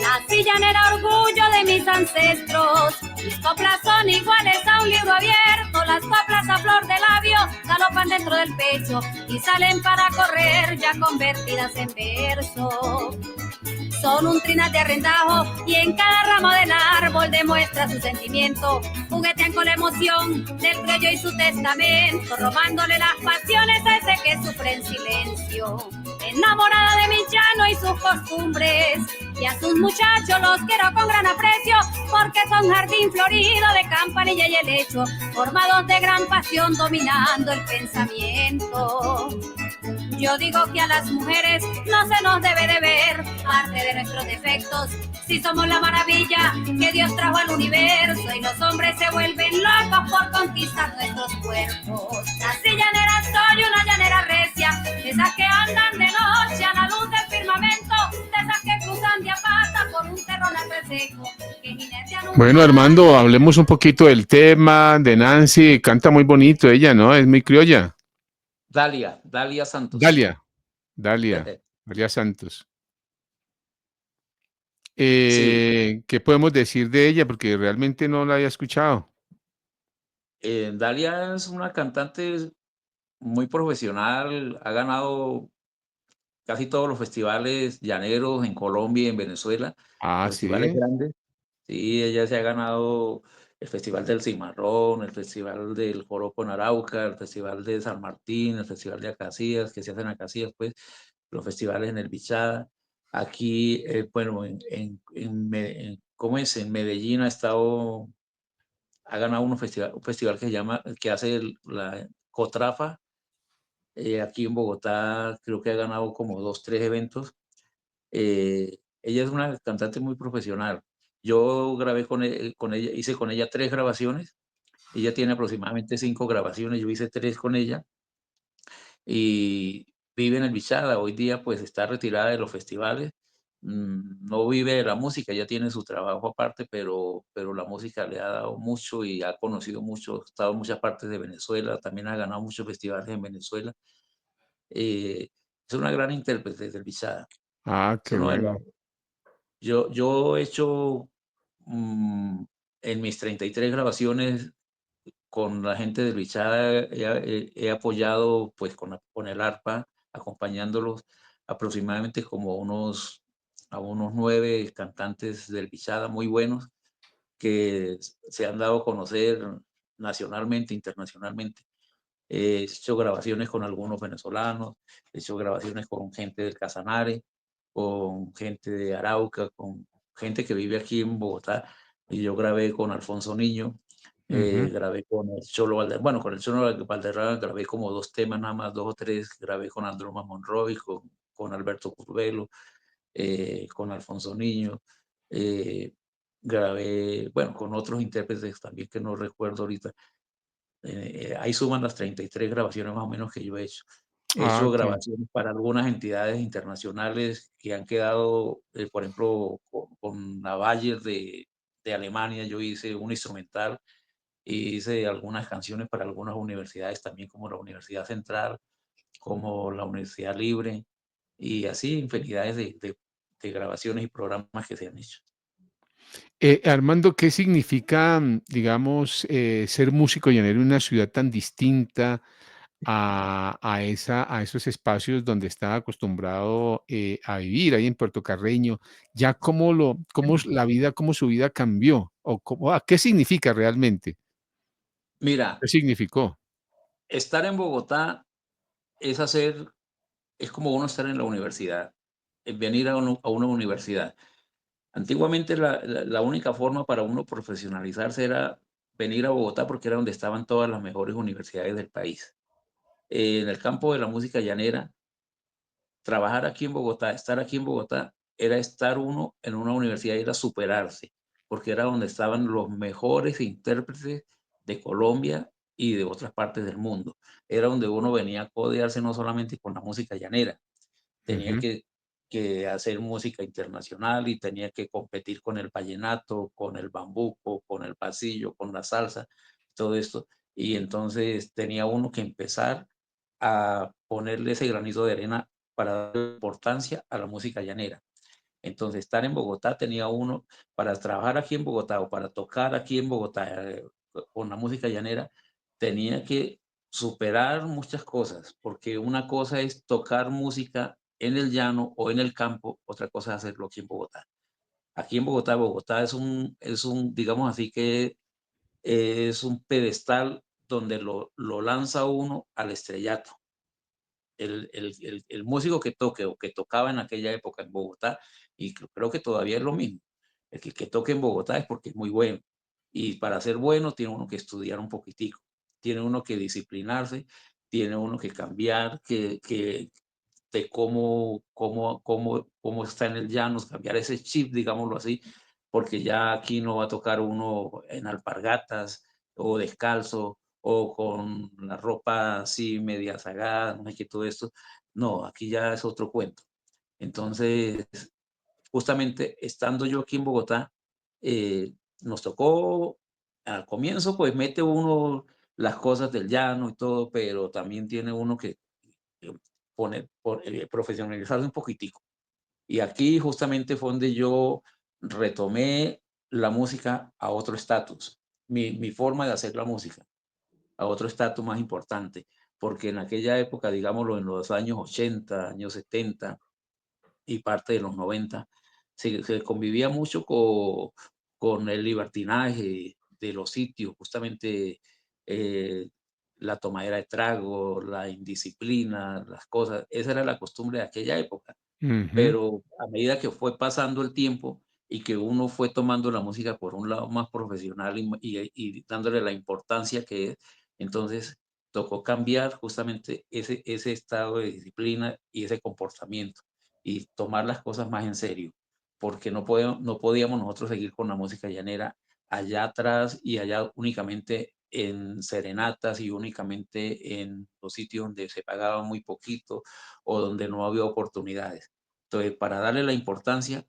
Nací llanera, orgullo de mis ancestros. Mis coplas son iguales a un libro abierto. Las coplas a flor de labio galopan dentro del pecho y salen para correr ya convertidas en verso. Son un trinal de arrendajo y en cada ramo del árbol demuestra su sentimiento. Juguetean con la emoción del criollo y su testamento, robándole las pasiones a ese que sufre en silencio. Enamorada de mi llano y sus costumbres, y a sus muchachos los quiero con gran aprecio, porque son jardín florido de campanilla y helecho, formados de gran pasión dominando el pensamiento. Yo digo que a las mujeres no se nos debe de ver parte de nuestros defectos, si somos la maravilla que Dios trajo al universo y los hombres se vuelven locos por conquistar nuestros cuerpos. Nací llanera, soy una llanera recia, de esas que andan de noche a la luz del firmamento, de esas que cruzan de a pata por un terrón al reseco, que jinetean un Bueno, Armando, hablemos un poquito del tema de Nancy. Canta muy bonito ella, ¿no? Es muy criolla. Dalia Santos. Dalia, Dalia Santos. Sí, ¿Qué podemos decir de ella? Porque realmente no la había escuchado. Dalia es una cantante muy profesional, ha ganado casi todos los festivales llaneros en Colombia y en Venezuela, Ah, los festivales sí. grandes. Sí, ella se ha ganado el Festival del Cimarrón, el Festival del Joropo en Arauca, el Festival de San Martín, el Festival de Acacías, que se hacen Acacías, pues, los festivales en el Bichada. Aquí, bueno, ¿cómo es? En Medellín ha ganado un festival que se llama, que hace la Cotrafa. Aquí en Bogotá creo que ha ganado como 2, 3 eventos. Ella es una cantante muy profesional. Yo grabé con ella, hice con ella 3 grabaciones. Ella tiene aproximadamente 5 grabaciones, yo hice 3 con ella y vive en el Bichada. Hoy día, pues, está retirada de los festivales. No vive de la música, ella tiene su trabajo aparte, pero la música le ha dado mucho y ha conocido mucho, ha estado en muchas partes de Venezuela, también ha ganado muchos festivales en Venezuela. Eh, es una gran intérprete del Bichada. Ah, Es qué uno de bueno. los yo he hecho, en mis 33 grabaciones con la gente de Bichada, he apoyado, pues, con el arpa, acompañándolos aproximadamente como a unos 9 cantantes del Bichada muy buenos que se han dado a conocer nacionalmente, internacionalmente. He hecho grabaciones con algunos venezolanos, he hecho grabaciones con gente del Casanare, con gente de Arauca, con gente que vive aquí en Bogotá. Y yo grabé con Alfonso Niño, Ujú, grabé con el Cholo Valderrama, bueno, con el Cholo Valderrama grabé como 2 temas nada más, 2 o 3, grabé con Androma Monroy, con Alberto Curbelo, con Alfonso Niño, eh, grabé, bueno, con otros intérpretes también que no recuerdo ahorita. Ahí suman las 33 grabaciones más o menos que yo he hecho. He Ah, hecho ok. grabaciones para algunas entidades internacionales que han quedado, por ejemplo, con la Bayer de Alemania, yo hice un instrumental y hice algunas canciones para algunas universidades también, como la Universidad Central, como la Universidad Libre, y así infinidades de grabaciones y programas que se han hecho. Armando, ¿qué significa, digamos, ser músico llanero en una ciudad tan distinta a esos espacios donde estaba acostumbrado a vivir, ahí en Puerto Carreño? Ya cómo es la vida, cómo su vida cambió, o qué significa realmente, Mira, qué significó. estar en Bogotá es hacer es como uno estar en la universidad, venir a una universidad. Antiguamente la única forma para uno profesionalizarse era venir a Bogotá porque era donde estaban todas las mejores universidades del país. En el campo de la música llanera, trabajar aquí en Bogotá, estar aquí en Bogotá, era estar uno en una universidad, era superarse, porque era donde estaban los mejores intérpretes de Colombia y de otras partes del mundo. Era donde uno venía a codearse no solamente con la música llanera, tenía Ujú, que hacer música internacional y tenía que competir con el vallenato, con el bambuco, con el pasillo, con la salsa, todo esto. Y entonces tenía uno que empezar a ponerle ese granito de arena para dar importancia a la música llanera. Entonces, estar en Bogotá tenía uno, para trabajar aquí en Bogotá o para tocar aquí en Bogotá con la música llanera, tenía que superar muchas cosas, porque una cosa es tocar música en el llano o en el campo, otra cosa es hacerlo aquí en Bogotá. Aquí en Bogotá, Bogotá digamos así que es un pedestal donde lo lanza uno al estrellato. El músico que toque o que tocaba en aquella época en Bogotá, y creo que todavía es lo mismo, el que toque en Bogotá es porque es muy bueno. Y para ser bueno tiene uno que estudiar un poquitico, tiene uno que disciplinarse, tiene uno que cambiar, de cómo está en el llano, cambiar ese chip, digámoslo así, porque ya aquí no va a tocar uno en alpargatas o descalzo o con la ropa así media sagada, no sé qué, todo esto. No, aquí ya es otro cuento. Entonces, justamente estando yo aquí en Bogotá, nos tocó al comienzo, pues mete uno las cosas del llano y todo, pero también tiene uno que eh, profesionalizarse un poquitico. Y aquí justamente fue donde yo retomé la música a otro estatus, mi forma de hacer la música a otro estatus más importante, porque en aquella época, digámoslo, en los años 80, años 70 y parte de los 90, se convivía mucho con el libertinaje de los sitios, justamente eh, la tomadera de trago, la indisciplina, las cosas. Esa era la costumbre de aquella época. Ujú, Pero a medida que fue pasando el tiempo y que uno fue tomando la música por un lado más profesional y dándole la importancia que es, entonces tocó cambiar justamente ese estado de disciplina y ese comportamiento y tomar las cosas más en serio, porque no podíamos nosotros seguir con la música llanera allá atrás y allá únicamente en serenatas y únicamente en los sitios donde se pagaba muy poquito o donde no había oportunidades. Entonces, para darle la importancia,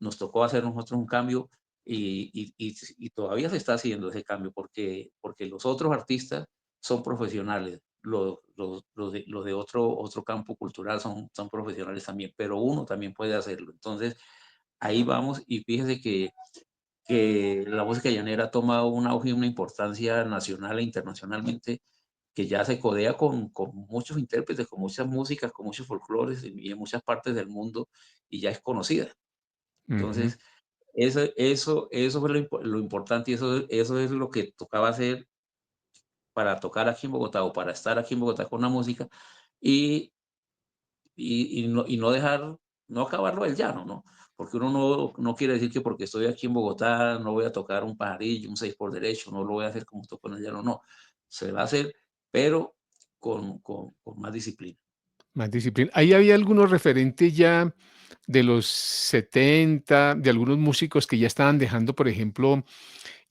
nos tocó hacer nosotros un cambio y todavía se está haciendo ese cambio porque los otros artistas son profesionales, los de otro campo cultural son profesionales también, pero uno también puede hacerlo. Entonces, ahí vamos y fíjese que la música llanera ha tomado un auge y una importancia nacional e internacionalmente que ya se codea con muchos intérpretes, con muchas músicas, con muchos folclores y en muchas partes del mundo y ya es conocida. ujú. Entonces, eso fue lo importante y eso es lo que tocaba hacer para tocar aquí en Bogotá o para estar aquí en Bogotá con la música y, y no dejar, no acabarlo del llano, ¿no? Porque uno no quiere decir que porque estoy aquí en Bogotá no voy a tocar un pajarillo, un seis por derecho, no lo voy a hacer como toco en el llano, no. Se va a hacer, pero con más disciplina. Más disciplina. Ahí había algunos referentes ya de los 70, de algunos músicos que ya estaban dejando, por ejemplo,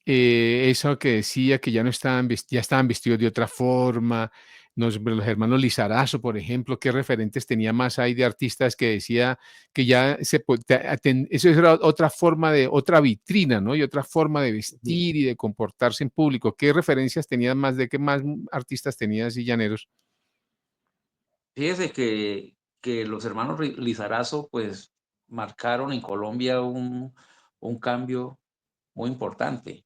eso que decía que ya no estaban, ya estaban vestidos de otra forma. Los hermanos Lizarazo, por ejemplo, ¿qué referentes tenía más ahí de artistas que decía que ya eso era otra forma de, otra vitrina, ¿no? Y otra forma de Sí. vestir y de comportarse en público? ¿Qué referencias tenían más, de qué más artistas tenían así llaneros? Fíjese que los hermanos Lizarazo, pues, marcaron en Colombia un cambio muy importante,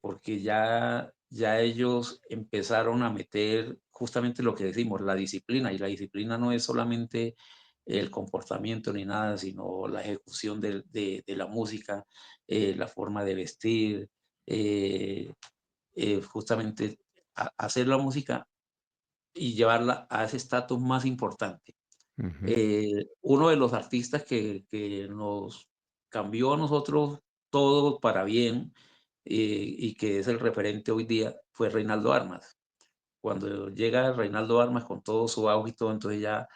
porque ya ellos empezaron a meter justamente lo que decimos, la disciplina, y la disciplina no es solamente el comportamiento ni nada, sino la ejecución de la música, la forma de vestir, eh, justamente hacer la música y llevarla a ese estatus más importante. Ujú. Uno de los artistas que nos cambió a nosotros todo para bien, y que es el referente hoy día, fue Reinaldo Armas. Cuando llega Reinaldo Armas con todo su auge y todo, entonces ya,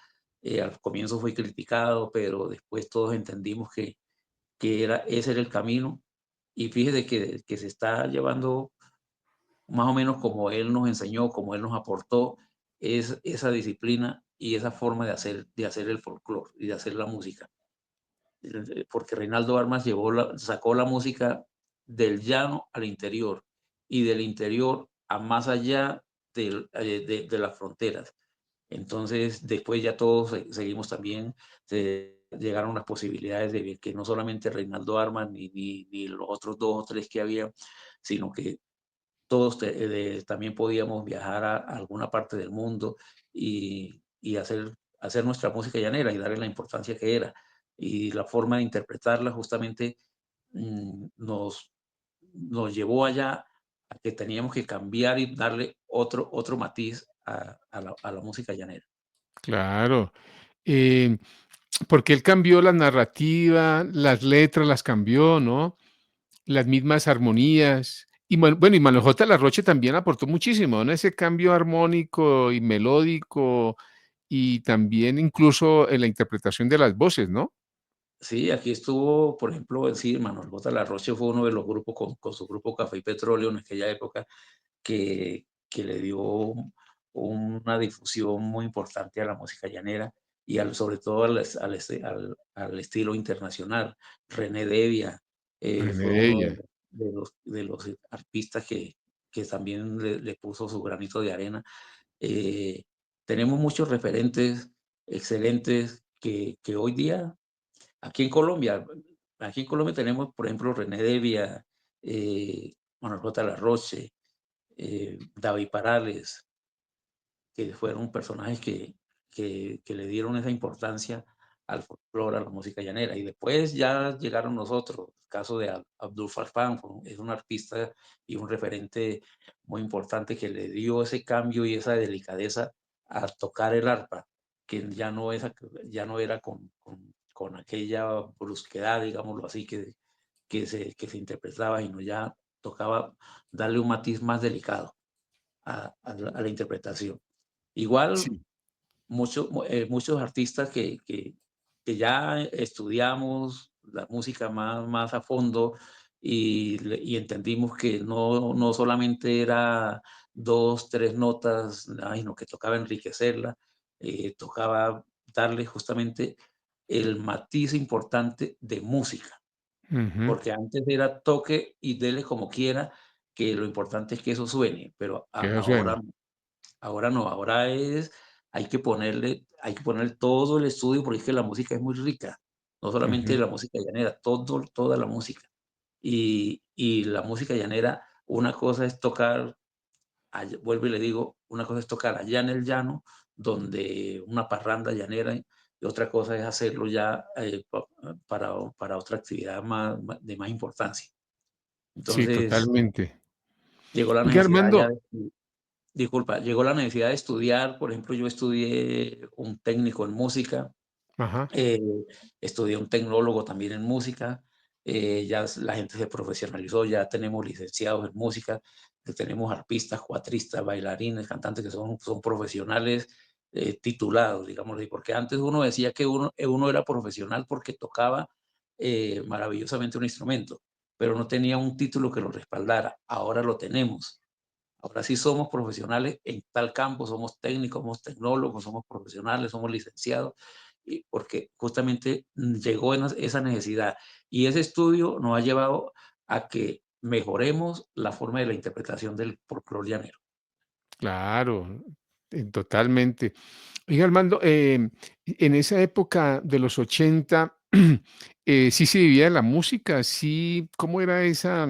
al comienzo fue criticado, pero después todos entendimos que ese era el camino. Y fíjese que se está llevando más o menos como él nos enseñó, como él nos aportó, es esa disciplina y esa forma de hacer el folclore y de hacer la música. Porque Reinaldo Armas sacó la música del llano al interior y del interior a más allá de las fronteras. Entonces, después ya todos seguimos también, llegaron las posibilidades de que no solamente Reinaldo Armas ni los otros dos o tres que había, sino que todos también podíamos viajar a alguna parte del mundo y hacer nuestra música llanera y darle la importancia que era. Y la forma de interpretarla justamente nos llevó allá a que teníamos que cambiar y darle otro matiz a la música llanera. Claro. Eh, Porque él cambió la narrativa, las letras las cambió, ¿no? Las mismas armonías. Y bueno, y Manuel J. Larroche también aportó muchísimo, ¿no? Ese cambio armónico y melódico y también incluso en la interpretación de las voces, ¿no? Sí, aquí estuvo, por ejemplo, sí, Manuel J. Larroche fue uno de los grupos con su grupo Café y Petróleo en aquella época que le dio una difusión muy importante a la música llanera y sobre todo al estilo internacional. René Devia René fue de uno ella. de los artistas que también le puso su granito de arena. Eh, Tenemos muchos referentes excelentes que hoy día, aquí en Colombia, aquí en Colombia tenemos, por ejemplo, René Devia, Manuel J. Larroche, David Parales, que fueron personajes que le dieron esa importancia al folclore, a la música llanera. Y después ya llegaron nosotros. El caso de Abdul Farfán es un artista y un referente muy importante que le dio ese cambio y esa delicadeza a tocar el arpa, que ya no era con aquella brusquedad, digámoslo así, que se interpretaba, sino ya tocaba darle un matiz más delicado a la interpretación. Igual, Sí, muchos artistas que ya estudiamos la música más a fondo y entendimos que no solamente era 2 3 notas, sino que tocaba enriquecerla, tocaba darle justamente el matiz importante de música, ujú, porque antes era toque y dele como quiera, que lo importante es que eso suene, pero que eso suene. ahora no, ahora hay que ponerle todo el estudio, porque es que la música es muy rica, no solamente Ujú, la música llanera, toda la música. Y la música llanera, una cosa es tocar, vuelvo y le digo, una cosa es tocar allá en el llano, donde una parranda llanera, y otra cosa es hacerlo ya, para otra actividad de más importancia. sí, Entonces, totalmente. llegó la Oiga, necesidad ya Armando, de disculpa, llegó la necesidad de estudiar, por ejemplo, yo estudié un técnico en música, ajá, eh, estudié un tecnólogo también en música, la gente se profesionalizó, ya tenemos licenciados en música, tenemos arpistas, cuatristas, bailarines, cantantes que son profesionales, titulados, digámoslo así, porque antes uno decía que uno era profesional porque tocaba, maravillosamente un instrumento, pero no tenía un título que lo respaldara. Ahora lo tenemos. Ahora sí somos profesionales en tal campo, somos técnicos, somos tecnólogos, somos profesionales, somos licenciados, y porque justamente llegó esa necesidad. Y ese estudio nos ha llevado a que mejoremos la forma de la interpretación del folclore llanero. claro, totalmente. Oiga, Armando, en esa época de los 80, ¿sí se vivía de la música? Sí, ¿cómo era esa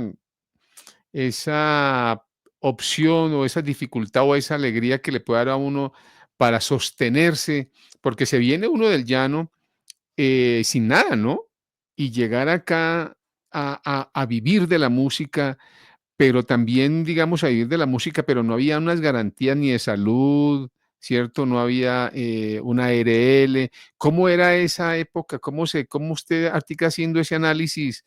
opción o esa dificultad o esa alegría que le puede dar a uno para sostenerse? Porque se viene uno del llano, sin nada, ¿no? Y llegar acá a vivir de la música, pero también, digamos, a vivir de la música, pero no había unas garantías ni de salud, ¿cierto? No había, una ARL. ¿Cómo era esa época? ¿Cómo usted ahorita haciendo ese análisis,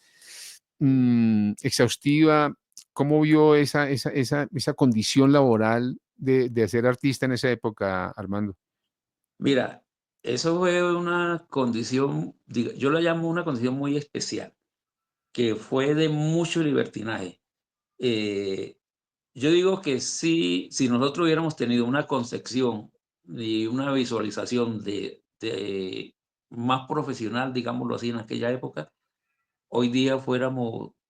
exhaustiva, cómo vio esa condición laboral de ser artista en esa época, Armando? Mira, eso fue una condición, yo la llamo una condición muy especial, que fue de mucho libertinaje. Eh, Yo digo que sí, si nosotros hubiéramos tenido una concepción y una visualización de más profesional, digámoslo así, en aquella época, hoy día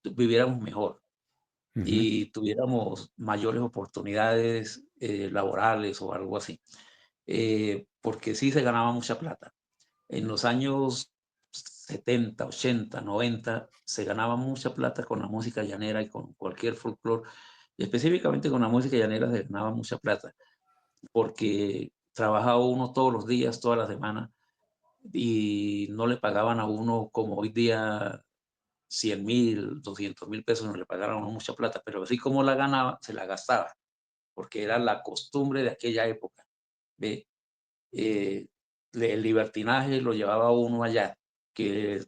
viviéramos mejor Ujú, y tuviéramos mayores oportunidades, laborales o algo así. Porque sí se ganaba mucha plata. En los años 70, 80, 90 se ganaba mucha plata con la música llanera y con cualquier folclore, y específicamente con la música llanera se ganaba mucha plata, porque trabajaba uno todos los días, toda la semana, y no le pagaban a uno como hoy día 100.000, 200.000 pesos, no le pagaban a uno mucha plata, pero así como la ganaba, se la gastaba, porque era la costumbre de aquella época. ¿Ve? eh, el libertinaje lo llevaba a uno allá, que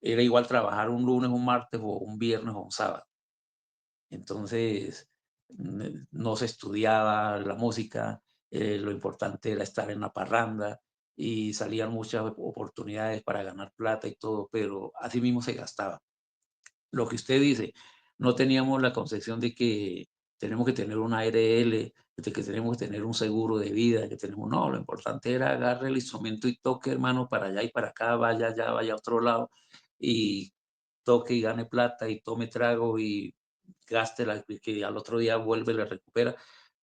era igual trabajar un lunes, un martes o un viernes o un sábado. Entonces, no se estudiaba la música, lo importante era estar en la parranda y salían muchas oportunidades para ganar plata y todo, pero así mismo se gastaba. Lo que usted dice, no teníamos la concepción de que tenemos que tener una ARL, de que tenemos que tener un seguro de vida, que tenemos no, lo importante era agarre el instrumento y toque, hermano, para allá y para acá, vaya allá, vaya a otro lado, y toque y gane plata y tome trago y gástela, que al otro día vuelve y la recupera,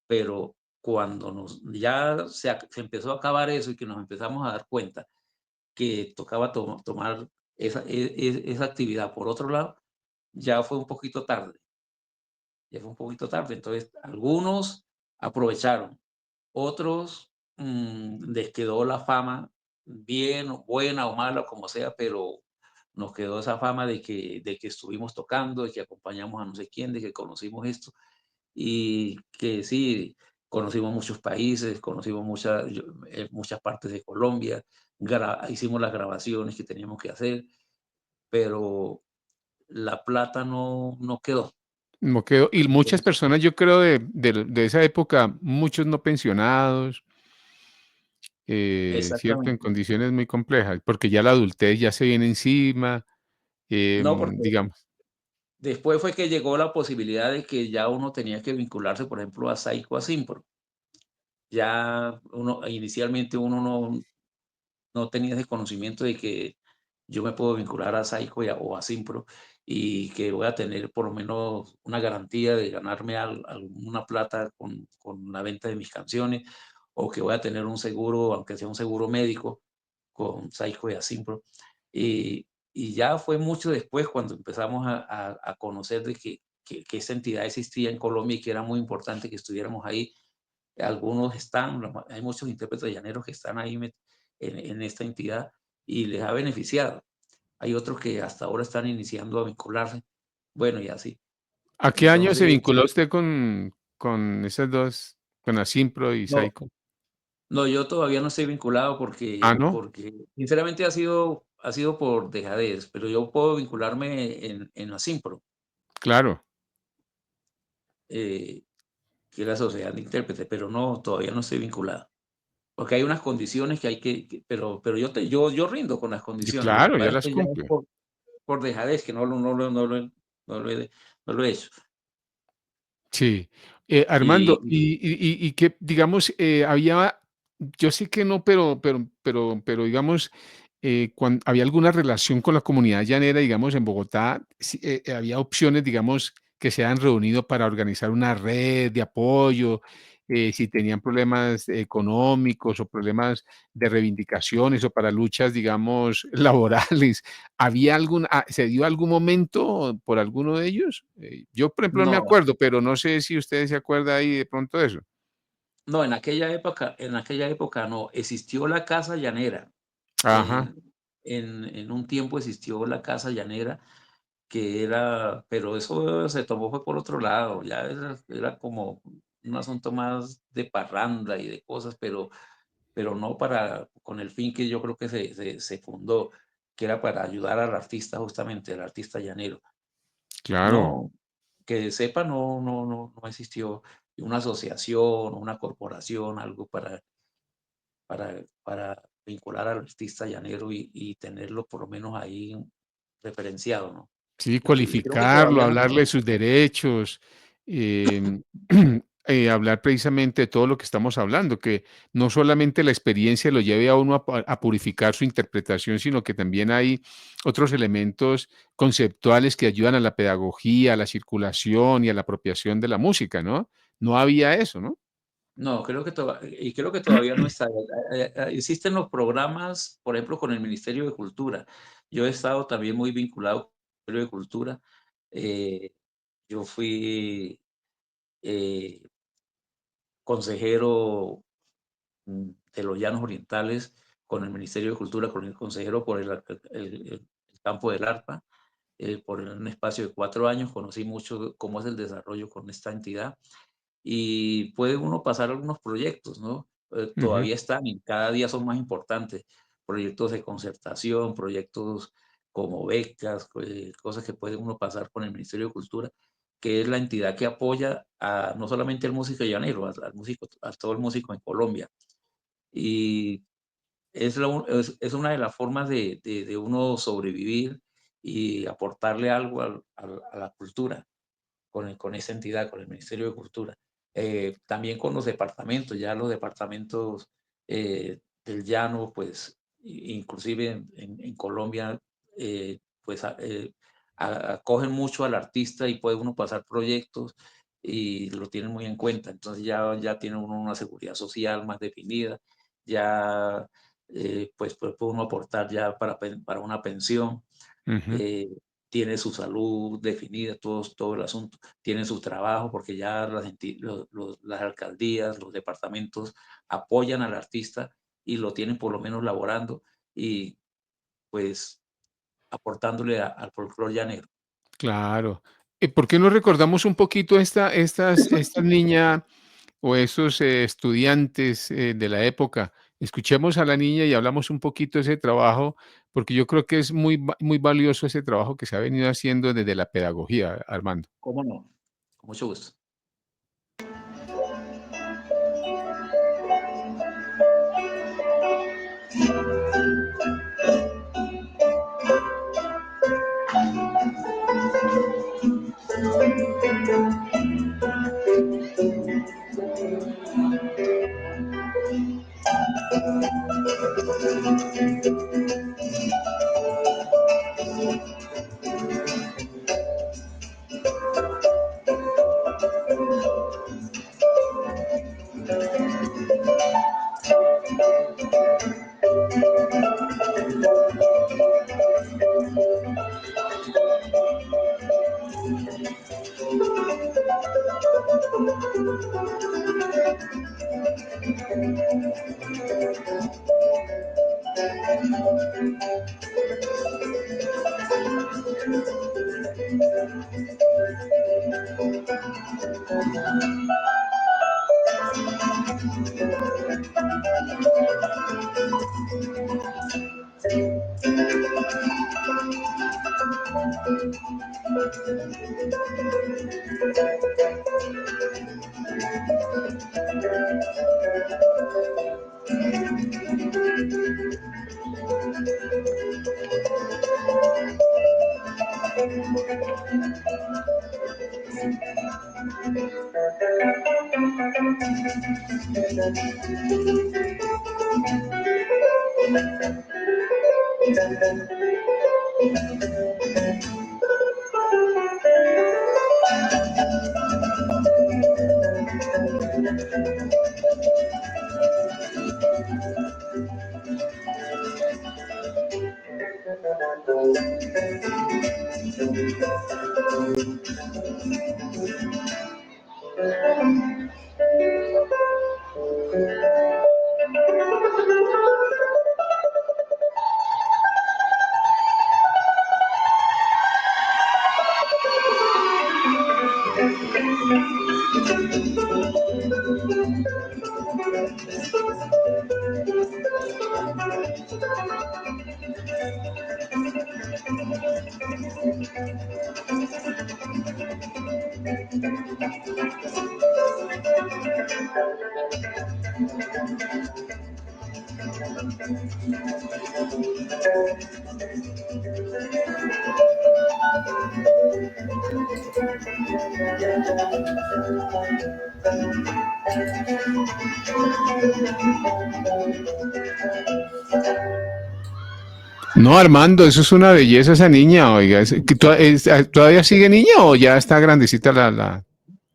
pero cuando ya se empezó a acabar eso y que nos empezamos a dar cuenta que tocaba tomar esa actividad por otro lado, ya fue un poquito tarde, ya fue un poquito tarde. Entonces, algunos aprovecharon, otros les quedó la fama, bien, o buena o mala, como sea, pero nos quedó esa fama de que estuvimos tocando, de que acompañamos a no sé quién, de que conocimos esto, y que sí, conocimos muchos países, conocimos muchas partes de Colombia, hicimos las grabaciones que teníamos que hacer, pero la plata no quedó. No quedó. Y muchas Entonces, personas, yo creo, de esa época, muchos no pensionados, ¿cierto? En exactamente. condiciones muy complejas, porque ya la adultez ya se viene encima, No, porque digamos. después fue que llegó la posibilidad de que ya uno tenía que vincularse, por ejemplo, a Saico, a Simpro. Ya inicialmente uno no tenía ese conocimiento de que yo me puedo vincular a Saico o a Simpro y que voy a tener por lo menos una garantía de ganarme alguna plata con la venta de mis canciones, o que voy a tener un seguro, aunque sea un seguro médico, con Saico y Asimpro. Y ya fue mucho después cuando empezamos a conocer de que esa entidad existía en Colombia y que era muy importante que estuviéramos ahí. Algunos hay muchos intérpretes llaneros que están ahí en esta entidad y les ha beneficiado. Hay otros que hasta ahora están iniciando a vincularse. Bueno, y así. ¿A qué año se Entonces, vinculó usted con esas dos, con Asimpro y no, Saico? no, yo todavía no estoy vinculado Ah, porque, ¿no? porque sinceramente ha sido por dejadez, pero yo puedo vincularme en la Simpro, Claro. eh, que es la sociedad de intérpretes, pero no, todavía no estoy vinculado. Porque hay unas condiciones que hay pero yo rindo con las Y condiciones. Lo que claro, ya pasa es las que ya es cumple. por dejadez que no lo he hecho. Sí. Armando, Y y que, digamos, había, yo sé que no, pero digamos, había alguna relación con la comunidad llanera, digamos, en Bogotá, sí, había opciones, digamos, que se han reunido para organizar una red de apoyo, si tenían problemas económicos o problemas de reivindicaciones o para luchas, digamos, laborales. ¿Se dio algún momento por alguno de ellos? Yo, por ejemplo, no me no, acuerdo, pero no sé si usted se acuerda ahí de pronto de eso. no, en aquella época no. Existió la Casa Llanera. Ajá, En un tiempo existió la Casa Llanera, pero eso se tomó fue por otro lado, ya era como un asunto más de parranda y de cosas, pero no con el fin que yo creo que se fundó, que era para ayudar al artista, justamente, al artista llanero. claro. No, que sepa, no existió una asociación, una corporación, algo para vincular al artista llanero y tenerlo por lo menos ahí referenciado, ¿no? Sí, Y creo que cualificarlo, todavía no. hablarle de sus derechos, em, hablar precisamente de todo lo que estamos hablando, que no solamente la experiencia lo lleve a uno a purificar su interpretación, sino que también hay otros elementos conceptuales que ayudan a la pedagogía, a la circulación y a la apropiación de la música, ¿no? No había eso, ¿no? No, creo que todavía no está. Existen los programas, por ejemplo, con el Ministerio de Cultura. Yo he estado también muy vinculado con el Ministerio de Cultura. Eh, yo fui eh, consejero de los Llanos Orientales con el Ministerio de Cultura, con el consejero por el campo del arpa. Por un espacio de 4 años conocí mucho cómo es el desarrollo con esta entidad. Y puede uno pasar algunos proyectos, ¿no? Ujú, Todavía están y cada día son más importantes. Proyectos de concertación, proyectos como becas, cosas que puede uno pasar con el Ministerio de Cultura, que es la entidad que apoya no solamente al músico llanero, a todo el músico en Colombia. Y es una de las formas de uno sobrevivir y aportarle algo a la cultura con esa entidad, con el Ministerio de Cultura. También con los departamentos, ya los departamentos del llano, pues inclusive en Colombia, pues acogen mucho al artista y puede uno pasar proyectos y lo tienen muy en cuenta. Entonces ya tiene uno una seguridad social más definida, ya pues puede uno aportar ya para una pensión, Ujú. eh, tiene su salud definida, todo el asunto, tiene su trabajo, porque ya las alcaldías, los departamentos apoyan al artista y lo tienen por lo menos laborando y pues aportándole al folclore llanero. Claro. ¿Por qué no recordamos un poquito esta niña o esos estudiantes de la época? Escuchemos a la niña y hablamos un poquito de ese trabajo, porque yo creo que es muy valioso ese trabajo que se ha venido haciendo desde la pedagogía, Armando. ¿Cómo no? Con mucho gusto. No, Armando, eso es una belleza esa niña, oiga. ¿Todavía sigue niña o ya está grandecita la...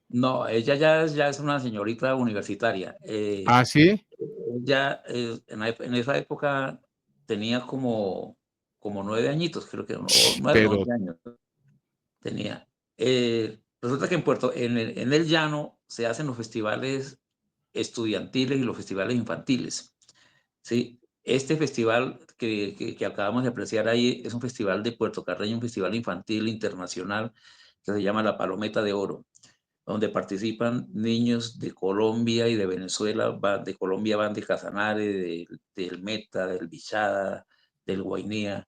No, ella ya es una señorita universitaria. Ah, sí, Ella en esa época tenía como 9 añitos, creo que, o 9 o pero 11 años tenía. Resulta que en el llano se hacen los festivales estudiantiles y los festivales infantiles. Sí, este festival que acabamos de apreciar ahí es un festival de Puerto Carreño, un festival infantil internacional que se llama La Palometa de Oro, donde participan niños de Colombia y de Venezuela. De Colombia van de Casanare, del Meta, del Bichada, del Guainía,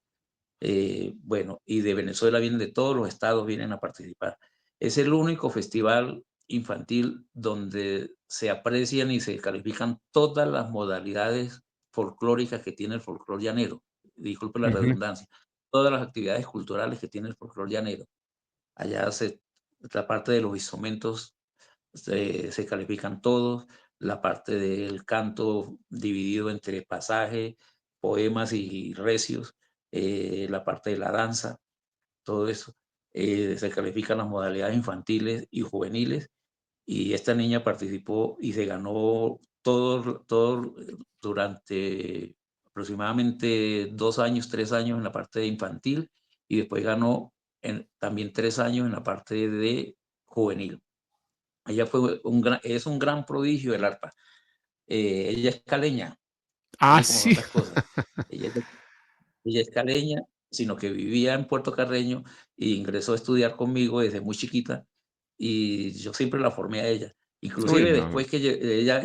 bueno, y de Venezuela vienen de todos los estados, vienen a participar. Es el único festival infantil donde se aprecian y se califican todas las modalidades folclóricas que tiene el folclor llanero. Disculpe la ujú, redundancia. Todas las actividades culturales que tiene el folclor llanero. Allá la parte de los instrumentos se califican todos, la parte del canto dividido entre pasaje, poemas y recios, la parte de la danza, todo eso. se califican las modalidades infantiles y juveniles, y esta niña participó y se ganó todo durante aproximadamente 2 años, 3 años en la parte de infantil, y después ganó también 3 años en la parte de juvenil. Ella es un gran prodigio del arpa. Ella es caleña, Ah, miren cómo son sí. las cosas. Ella es ella es caleña, sino que vivía en Puerto Carreño e ingresó a estudiar conmigo desde muy chiquita, y yo siempre la formé a ella. Uy, Inclusive no. después que ella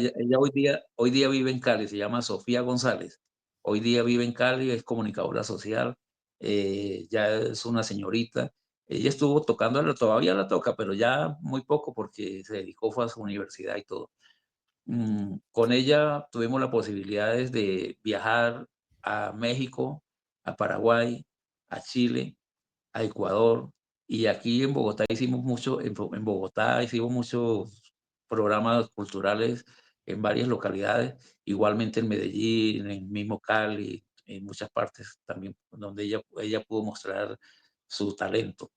hoy día vive en Cali, se llama Sofía González. Hoy día vive en Cali, es comunicadora social, ya es una señorita. Ella estuvo tocando, todavía la toca, pero ya muy poco porque se dedicó fue a su universidad y todo. Con ella tuvimos las posibilidades de viajar a México, a Paraguay, a Chile, a Ecuador, y aquí en Bogotá hicimos mucho, en Bogotá hicimos muchos programas culturales en varias localidades, igualmente en Medellín, en mismo Cali, en muchas partes también donde ella pudo mostrar su talento.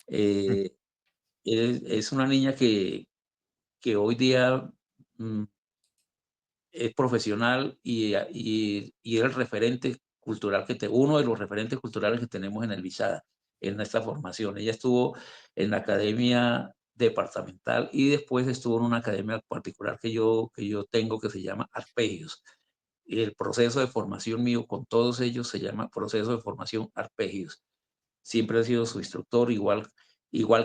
Mm, Eh, es una niña que hoy día mm, es profesional y es el referente cultural uno de los referentes culturales que tenemos en el Visada, en nuestra formación. Ella estuvo en la academia departamental y después estuvo en una academia particular que yo tengo que se llama Arpegios. Y el proceso de formación mío con todos ellos se llama proceso de formación Arpegios. Siempre he sido su instructor, igual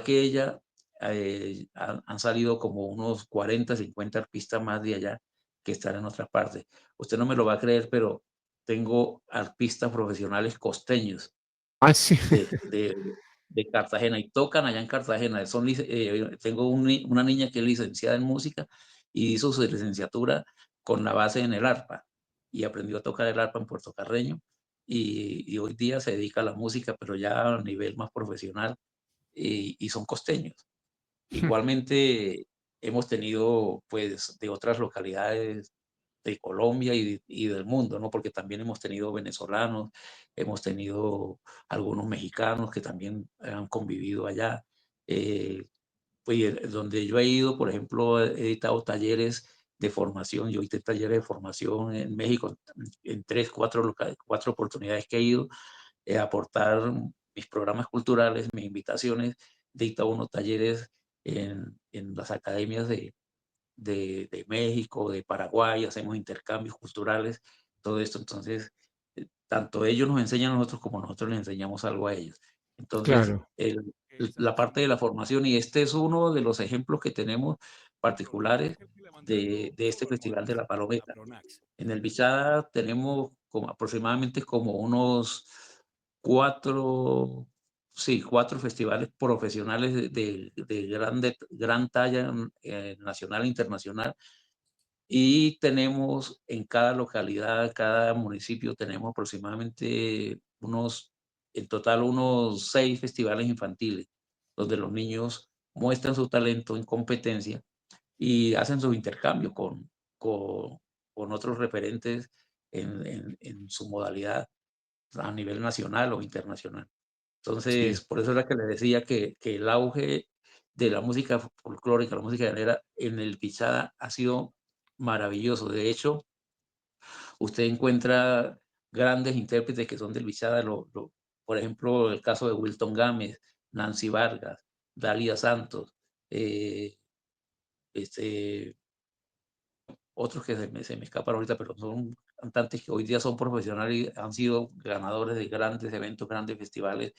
que ella, han salido como unos 40, 50 arpistas más de allá que están en otras partes. Usted no me lo va a creer, pero tengo arpistas profesionales costeños ah, sí. de, de, de Cartagena y tocan allá en Cartagena. Tengo una niña que es licenciada en música y hizo su licenciatura con la base en el arpa y aprendió a tocar el arpa en Puerto Carreño y hoy día se dedica a la música, pero ya a nivel más profesional y son costeños. Igualmente hemos tenido pues de otras localidades de Colombia y del mundo, ¿no? Porque también hemos tenido venezolanos, hemos tenido algunos mexicanos que también han convivido allá. Eh, pues donde yo he ido, por ejemplo, he editado talleres de formación, yo hice talleres de formación en México en 3, 4 oportunidades que he ido a aportar mis programas culturales, mis invitaciones, he dictado unos talleres en las academias de México, de Paraguay, hacemos intercambios culturales, todo esto. Entonces, tanto ellos nos enseñan a nosotros como nosotros les enseñamos algo a ellos. Entonces, Claro. la parte de la formación, y este es uno de los ejemplos que tenemos particulares de este Festival de la Palometa. En el Bichada tenemos como aproximadamente como unos 4, sí, 4 festivales profesionales de gran talla, nacional e internacional, y tenemos en cada localidad, cada municipio, tenemos aproximadamente en total unos 6 festivales infantiles, donde los niños muestran su talento en competencia y hacen sus intercambios con, con otros referentes en su modalidad a nivel nacional o internacional. Sí. Entonces, por eso era que le decía que el auge de la música folclórica, la música llanera en el Pichada ha sido maravilloso. De hecho, usted encuentra grandes intérpretes que son del Pichada, por ejemplo, el caso de Wilton Gámez, Nancy Vargas, Dalia Santos, eh, este, otros que se me escapan ahorita, pero son cantantes que hoy día son profesionales y han sido ganadores de grandes eventos, grandes festivales,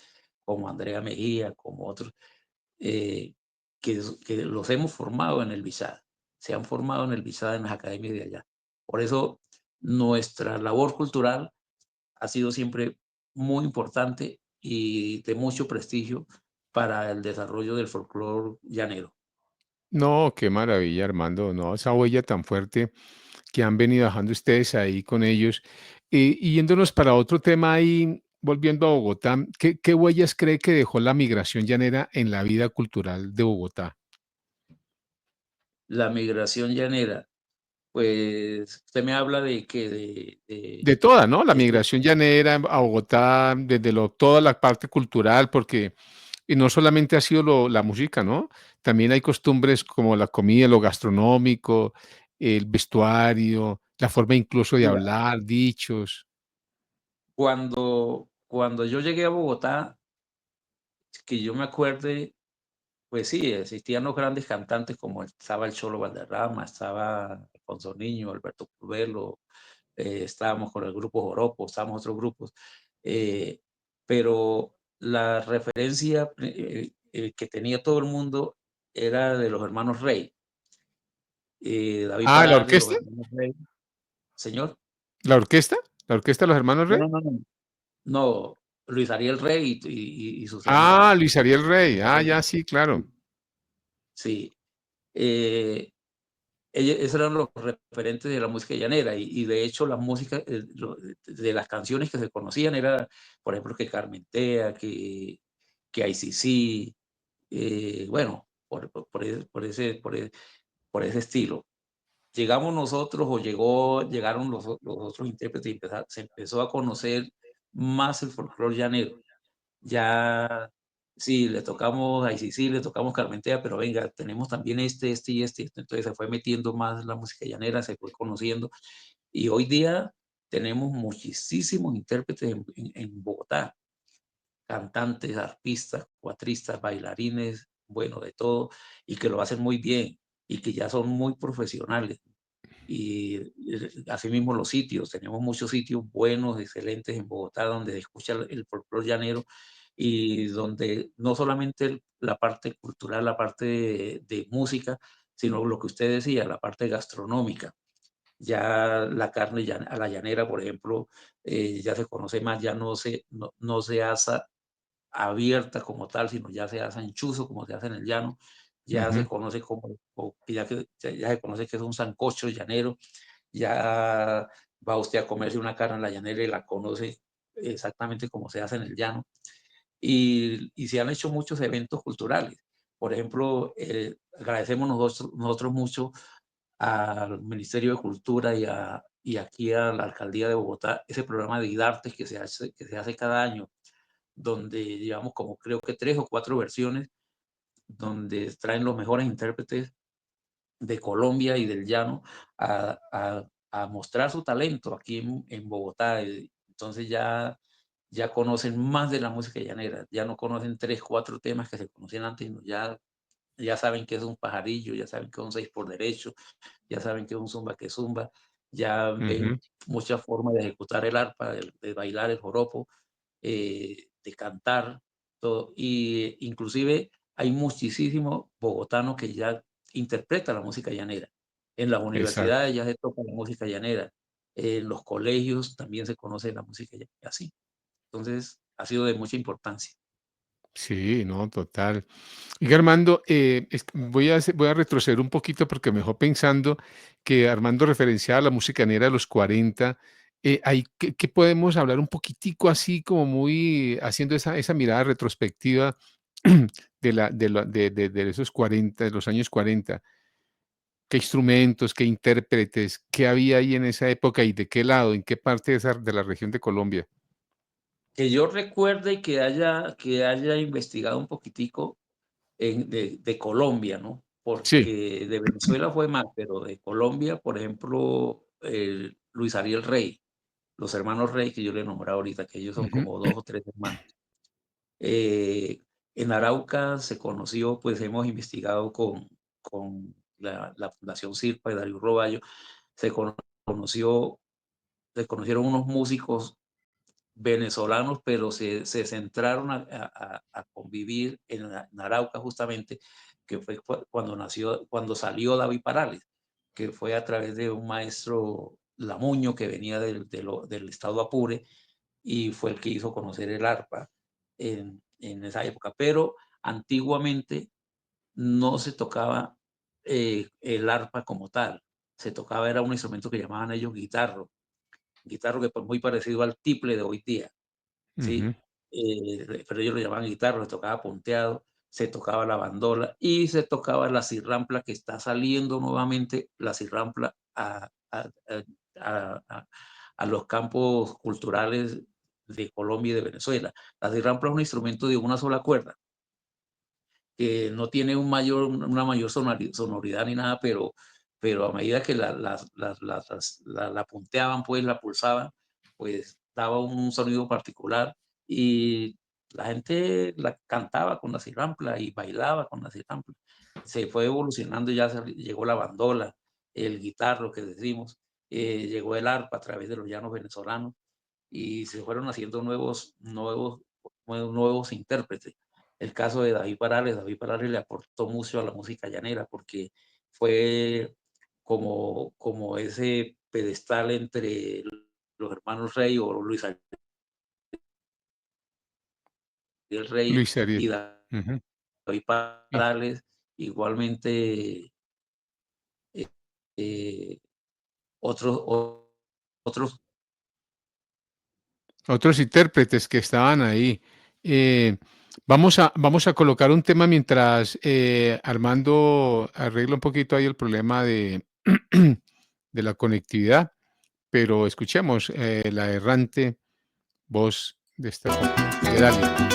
como Andrea Mejía, como otros, eh, que los hemos formado en el Visada, se han formado en el Visada en las academias de allá. Por eso nuestra labor cultural ha sido siempre muy importante y de mucho prestigio para el desarrollo del folclore llanero. No, qué maravilla, Armando. No, esa huella tan fuerte que han venido dejando ustedes ahí con ellos. Y yéndonos para otro tema ahí, volviendo a Bogotá, ¿qué huellas cree que dejó la migración llanera en la vida cultural de Bogotá? La migración llanera. Pues, usted me habla de que De toda, ¿no? La este migración llanera a Bogotá, desde toda la parte cultural, porque Y no solamente ha sido la música, ¿no? También hay costumbres como la comida, lo gastronómico, el vestuario, la forma incluso de Mira, hablar, dichos. cuando yo llegué a Bogotá, que yo me acuerde, pues sí, existían los grandes cantantes como estaba el Cholo Valderrama, estaba Alfonso Niño, Alberto Curvelo, estábamos con el grupo Joropo, estábamos otros grupos, eh, pero la referencia que tenía todo el mundo era de los hermanos Rey, David Ah, ¿la Parales, los orquesta? hermanos Rey. Señor, ¿La orquesta? ¿La orquesta de los hermanos no, Rey? no, no, no, no, Luis Ariel Rey y sus Ah, hermanos. Luis Ariel Rey. Ah, Sí, ya, sí, claro. sí, sí. Eh, esos eran los referentes de la música llanera y de hecho la música, de las canciones que se conocían era, por ejemplo, que Carmentea, que ICC, bueno, por ese estilo. Llegamos nosotros o llegaron los otros intérpretes y se empezó a conocer más el folclore llanero. Ya, sí, le tocamos a ICC, le tocamos Carmentea, pero venga, tenemos también este y este. Entonces se fue metiendo más la música llanera, se fue conociendo. Y hoy día tenemos muchísimos intérpretes en Bogotá, cantantes, arpistas, cuatristas, bailarines, bueno, de todo, y que lo hacen muy bien y que ya son muy profesionales. Y asimismo los sitios, tenemos muchos sitios buenos, excelentes en Bogotá, donde se escucha el folclore llanero y donde no solamente la parte cultural, la parte de música, sino lo que usted decía, la parte gastronómica. Ya la carne a la llanera, por ejemplo, ya se conoce más, ya no se asa abierta como tal, sino ya se asa en chuzo, como se hace en el llano. Ya se Ujú, conoce ya se conoce que es un sancocho llanero. Ya va usted a comerse una carne en la llanera y la conoce exactamente como se hace en el llano. Y se han hecho muchos eventos culturales. Por ejemplo, agradecemos nosotros mucho al Ministerio de Cultura y aquí a la Alcaldía de Bogotá ese programa de IDARTE que se hace cada año, donde llevamos como creo que 3 o 4 versiones, donde traen los mejores intérpretes de Colombia y del llano a mostrar su talento aquí en Bogotá. Entonces ya conocen más de la música llanera, ya no conocen 3 4 temas que se conocían antes, sino ya saben que es un pajarillo, ya saben que es un 6 por derecho, ya saben que es un zumba que zumba, ya ven ujú. muchas formas de ejecutar el arpa, de bailar el joropo, de cantar, todo. Y inclusive hay muchísimos bogotanos que ya interpretan la música llanera. En las Exacto. universidades ya se toca la música llanera. En los colegios también se conoce la música llanera, así. Entonces, ha sido de mucha importancia. Sí, no, total. Y Armando, voy a retroceder un poquito porque me dejó pensando que Armando referenciaba la música negra de los 40. ¿Qué podemos hablar un poquitico así como muy haciendo esa mirada retrospectiva de esos 40, de los años 40? ¿Qué instrumentos, qué intérpretes, qué había ahí en esa época y de qué lado, en qué parte de la región de Colombia? Que yo recuerde y que haya investigado un poquitico de Colombia, ¿no? Sí. Porque de Venezuela fue más, pero de Colombia, por ejemplo, Luis Ariel Rey, los hermanos Rey que yo le nombraba ahorita, que ellos son Ujú, como 2 o 3 hermanos. En Arauca se conoció, pues hemos investigado con la Fundación Cirpa de Darío Roballo, se conoció se conocieron unos músicos venezolanos, pero se centraron a convivir en Arauca justamente, que fue cuando salió David Parales, que fue a través de un maestro Lamuño que venía del estado Apure y fue el que hizo conocer el arpa en esa época. Pero antiguamente no se tocaba el arpa como tal, se tocaba, era un instrumento que llamaban ellos guitarro que pues muy parecido al tiple de hoy día. ujú, Sí, pero ellos lo llamaban guitarra, se tocaba punteado, se tocaba la bandola y se tocaba la cirrampla que está saliendo nuevamente, la cirrampla a, a- a los campos culturales de Colombia y de Venezuela. La cirrampla es un instrumento de una sola cuerda, que no tiene una mayor sonoridad ni nada, pero a medida que la punteaban, pues la pulsaban, pues daba un sonido particular y la gente la cantaba con la cirampla y bailaba con la cirampla. Se fue evolucionando, ya llegó la bandola, el guitarro que decimos, llegó el arpa a través de los llanos venezolanos y se fueron haciendo nuevos intérpretes. El caso de David Parales le aportó mucho a la música llanera porque fue como ese pedestal entre los hermanos Rey o Luis Ariel Rey Luis Ariel. y Ujú. David Y Parales, igualmente eh, otros otros intérpretes que estaban ahí. Eh, vamos a colocar un tema mientras Armando arregla un poquito ahí el problema de, de la conectividad, pero escuchemos la errante voz de esta de Dalia.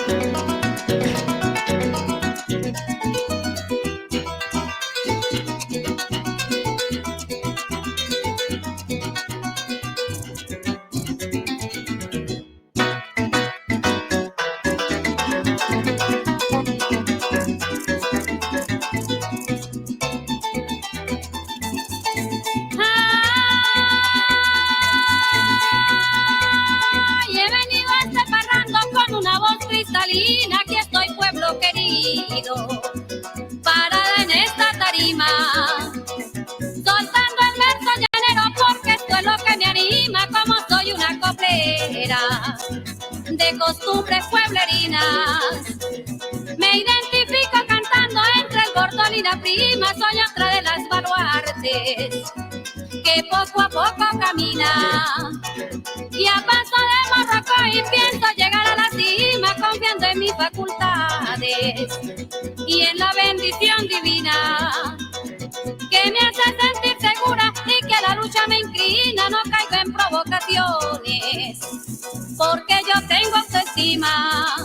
Ay, he venido a este parrando con una voz cristalina. Aquí estoy, pueblo querido, parada en esta tarima, soltando el verso llanero porque esto es lo que me anima. Como soy una coplera de costumbres pueblerinas, me identifico cantando entre el bordón y la prima. Soy otra de las baluartes que poco a poco camina y a paso de morrocoy pienso llegar a la cima, confiando en mis facultades y en la bendición divina que me hace sentir segura y que la lucha me inclina. No caigo en provocaciones porque yo tengo autoestima,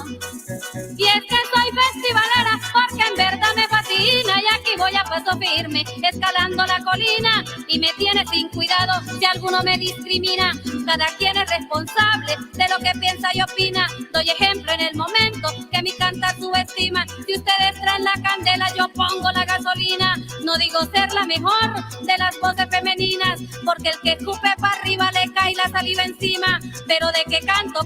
y es que soy festivalera porque en verdad me fascina, y aquí voy a paso firme escalando la colina y me tiene sin cuidado si alguno me discrimina. Cada quien es responsable de lo que piensa y opina. Doy ejemplo en el momento que mi cantar subestima. Si ustedes traen la candela, yo pongo la gasolina. No digo ser la mejor de las voces femeninas, porque el que escupe para arriba le cae la saliva encima. Pero de que canto,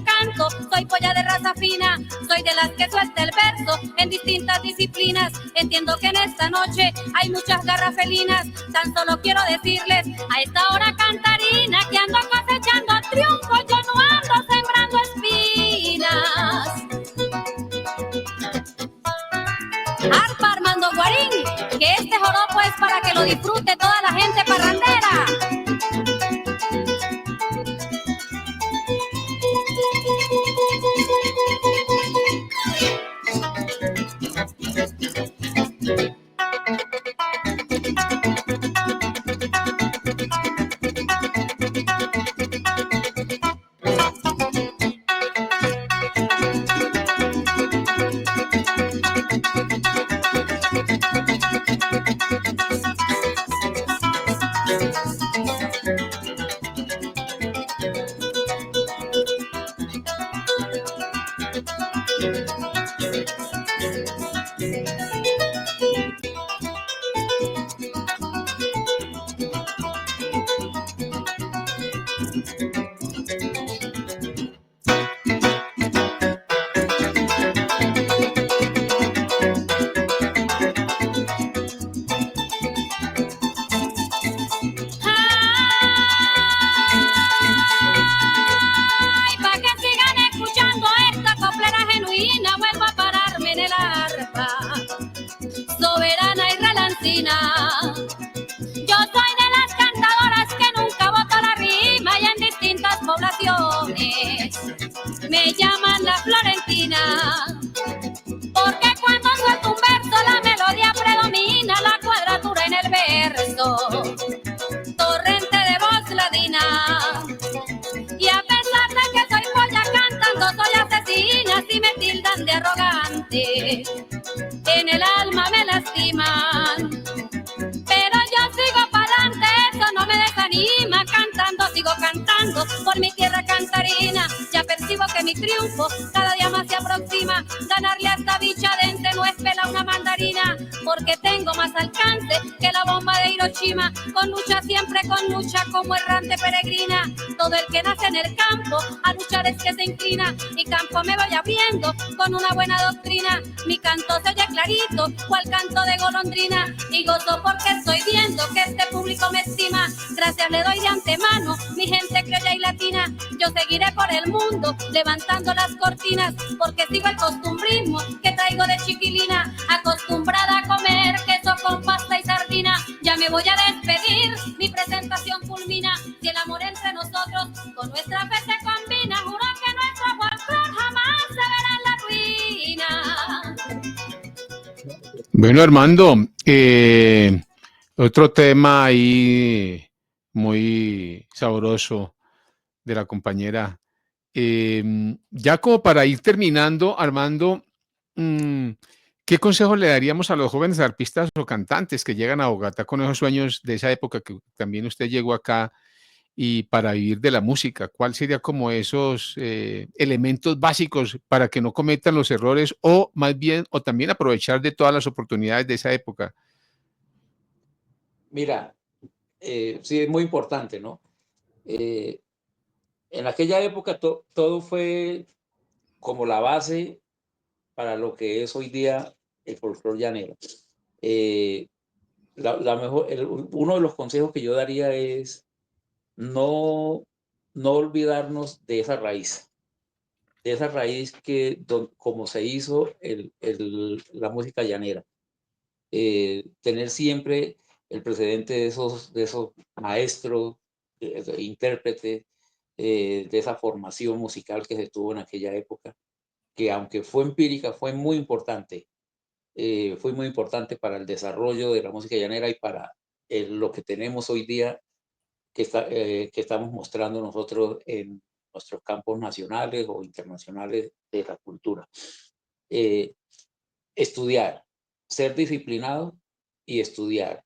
soy polla de raza fina. Soy de las que suelta el verso en distintas disciplinas. Entiendo que en esta noche hay muchas garras felinas. Tan solo quiero decirles a esta hora cantarina que ando cosechando triunfo, yo no ando sembrando espinas. Arpa Armando Guarín, que este joropo es para que lo disfrute toda la gente parrandera. Ay, pa' que sigan escuchando esta coplera genuina. cantarina si me tildan de arrogante. En el alma me lastiman, pero yo sigo pa'lante, eso no me desanima. Cantando, sigo cantando por mi tierra cantarina. Ya percibo que mi triunfo cada día más se aproxima. Ganarle a esta bicha dente no es pela una mandarina, porque tengo más alcance que la bomba de Hiroshima. Con lucha siempre con lucha, como errante peregrina. Todo el que nace en el campo a luchar es que se inclina. Mi campo me voy abriendo con una buena doctrina. Mi canto se oye clarito, cual canto de golondrina. Y gozo porque estoy viendo que este público me estima. Gracias le doy de antemano, mi gente criolla y latina. Yo seguiré por el mundo levantando las cortinas, porque sigo el costumbrismo que traigo de chiquilina. Acostumbrada a comer queso con pasta y sardina. Ya me voy a despedir, mi presentación culmina. Si el amor entre nosotros con nuestra fe se combina, juro que nuestro folclor jamás se verá en la ruina. Bueno, Armando, otro tema ahí muy sabroso de la compañera. Ya como para ir terminando, Armando, ¿qué consejo le daríamos a los jóvenes artistas o cantantes que llegan a Bogotá con esos sueños de esa época que también usted llegó acá y para vivir de la música? ¿Cuál sería como esos elementos básicos para que no cometan los errores o más bien, o también aprovechar de todas las oportunidades de esa época? Mira, sí es muy importante, ¿no? Eh, en aquella época todo fue como la base para lo que es hoy día el folclore llanero. Eh, uno de los consejos que yo daría es no, no olvidarnos de esa raíz que como se hizo la música llanera. Tener siempre el precedente de esos maestros, intérpretes, de esa formación musical que se tuvo en aquella época, que aunque fue empírica, fue muy importante para el desarrollo de la música llanera y para lo que tenemos hoy día, que estamos mostrando nosotros en nuestros campos nacionales o internacionales de la cultura. Eh, Estudiar, ser disciplinado y estudiar.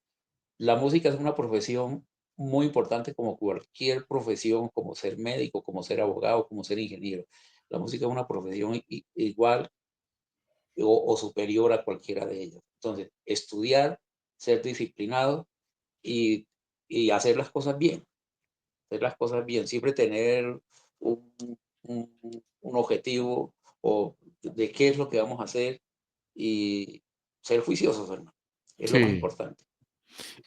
La música es una profesión muy importante como cualquier profesión, como ser médico, como ser abogado, como ser ingeniero. La música es una profesión igual o superior a cualquiera de ellas. Entonces, estudiar, ser disciplinado y, y hacer las cosas bien, siempre tener un, un objetivo o de qué es lo que vamos a hacer y ser juiciosos, hermano. Es lo más Sí. importante.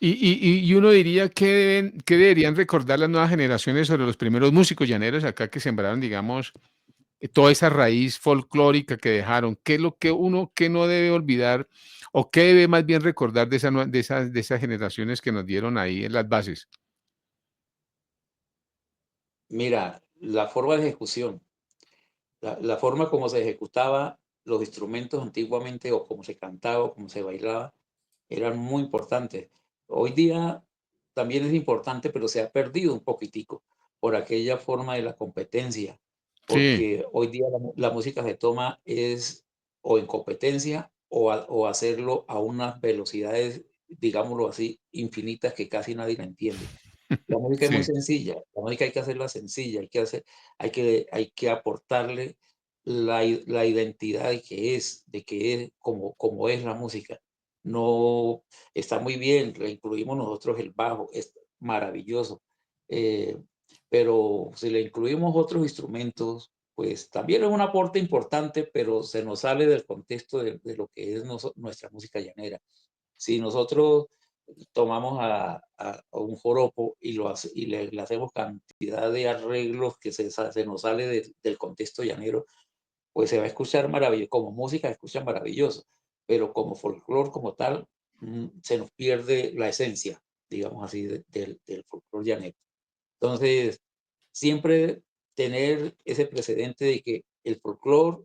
Y uno diría que deberían recordar las nuevas generaciones sobre los primeros músicos llaneros acá que sembraron, digamos, toda esa raíz folclórica que dejaron. ¿Qué es lo que uno que no debe olvidar o qué debe más bien recordar de, de esas generaciones que nos dieron ahí en las bases? Mira, la forma de ejecución, la forma como se ejecutaba los instrumentos antiguamente o cómo se cantaba o cómo se bailaba, eran muy importantes. Hoy día también es importante, pero se ha perdido un poquitico por aquella forma de la competencia, Sí, porque hoy día la música se toma es o en competencia o hacerlo a unas velocidades, digámoslo así, infinitas que casi nadie la entiende. La música es muy sí, sencilla, la música hay que hacerla sencilla, hay que aportarle la identidad de que es como es la música. No está muy bien, le incluimos nosotros el bajo, es maravilloso, eh, pero si le incluimos otros instrumentos, pues también es un aporte importante, pero se nos sale del contexto de lo que es nuestra música llanera. Si nosotros tomamos a un joropo y, le hacemos cantidad de arreglos que se nos sale del contexto llanero, pues se va a escuchar maravilloso, como música se escucha maravilloso, pero como folclore como tal, se nos pierde la esencia, digamos así, del folclore llanero. Entonces, siempre tener ese precedente de que el folclore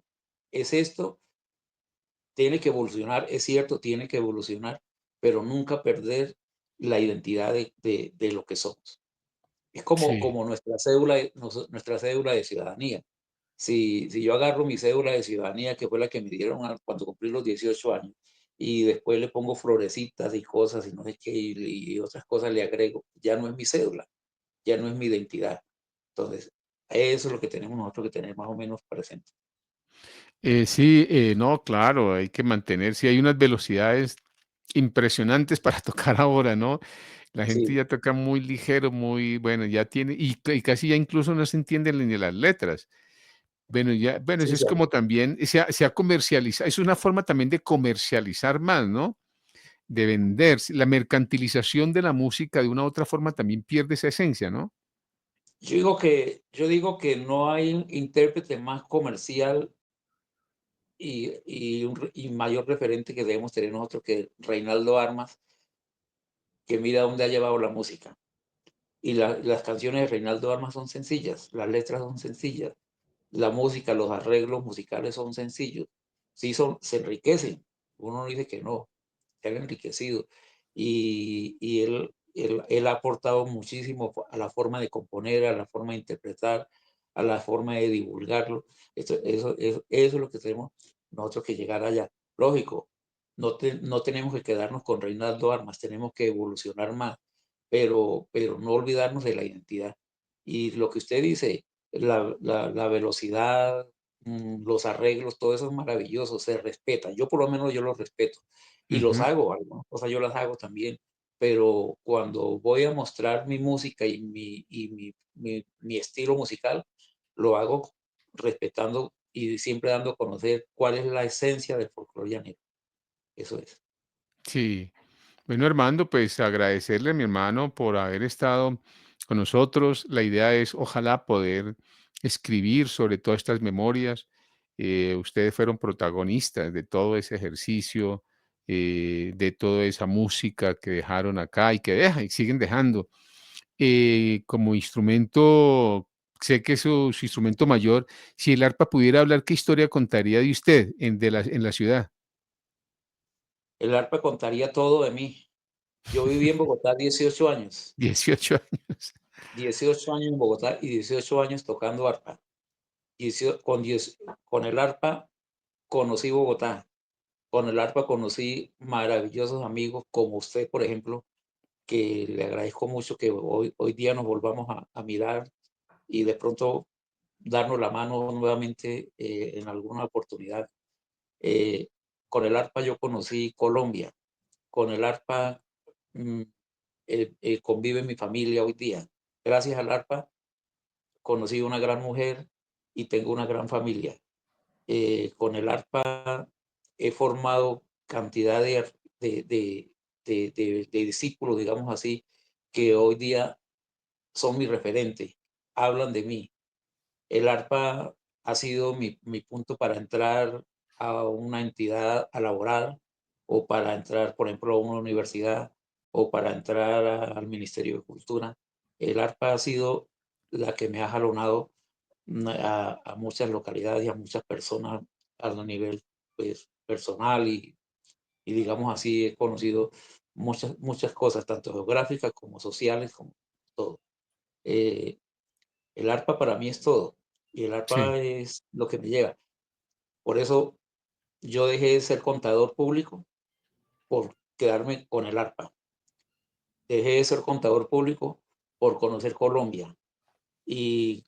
es esto, tiene que evolucionar, es cierto, tiene que evolucionar, pero nunca perder la identidad de lo que somos. Es sí, como nuestra cédula de ciudadanía. Si yo agarro mi cédula de ciudadanía, que fue la que me dieron cuando cumplí los 18 años, y después le pongo florecitas y cosas y no sé qué, y otras cosas le agrego, ya no es mi cédula, ya no es mi identidad. Entonces, eso es lo que tenemos nosotros que tener más o menos presente. Sí, no, claro, hay que mantener, sí, hay unas velocidades impresionantes para tocar ahora, ¿no? La gente Sí, ya toca muy ligero, muy, bueno, ya tiene, y casi ya incluso no se entienden ni las letras. Bueno, ya, bueno, sí, eso es sí. como también, se ha comercializado, es una forma también de comercializar más, ¿no? De vender. La mercantilización de la música de una u otra forma también pierde esa esencia, ¿no? Yo digo que no hay un intérprete más comercial y mayor referente que debemos tener nosotros que Reinaldo Armas, que mira dónde ha llevado la música. Y las canciones de Reinaldo Armas son sencillas, las letras son sencillas, la música, los arreglos musicales son sencillos. Sí, se enriquecen, uno no dice que no, se han enriquecido. Y él ha aportado muchísimo a la forma de componer, a la forma de interpretar, a la forma de divulgarlo. Eso es lo que tenemos nosotros que llegar allá. Lógico, no tenemos que quedarnos con Reinaldo Armas, tenemos que evolucionar más, pero no olvidarnos de la identidad. Y lo que usted dice, la velocidad, los arreglos, todo eso es maravilloso, se respeta. Yo por lo menos yo los respeto y los Ujú. hago, algunas cosas yo las hago también, pero cuando voy a mostrar mi música y mi estilo musical, lo hago respetando y siempre dando a conocer cuál es la esencia del folclore llanero. Eso es. Sí. Bueno, Armando, pues agradecerle a mi hermano por haber estado con nosotros. La idea es, ojalá, poder escribir sobre todas estas memorias. Ustedes fueron protagonistas de todo ese ejercicio, de toda esa música que dejaron acá y que dejan y siguen dejando. Como instrumento, sé que es su instrumento mayor. Si el arpa pudiera hablar, ¿qué historia contaría de usted en la ciudad? El arpa contaría todo de mí. Yo viví en Bogotá 18 años, 18 años. 18 años en Bogotá y 18 años tocando arpa. 18 con el arpa conocí Bogotá, con el arpa conocí maravillosos amigos como usted, por ejemplo, que le agradezco mucho que hoy día nos volvamos a mirar y de pronto darnos la mano nuevamente en alguna oportunidad. Eh, con el arpa yo conocí Colombia, con el arpa mm, convive mi familia hoy día. Gracias al arpa conocí una gran mujer y tengo una gran familia. Con el arpa he formado cantidad de, de, de discípulos, digamos así, que hoy día son mi referente, hablan de mí. El arpa ha sido mi punto para entrar a una entidad a laborar o para entrar, por ejemplo, a una universidad o para entrar al Ministerio de Cultura. El arpa ha sido la que me ha jalonado a muchas localidades y a muchas personas a nivel pues, personal y digamos así, he conocido muchas cosas, tanto geográficas como sociales, como todo. Eh, el arpa para mí es todo y el Sí. arpa es lo que me llega. Por eso yo dejé de ser contador público por quedarme con el arpa. Dejé de ser contador público por conocer Colombia. Y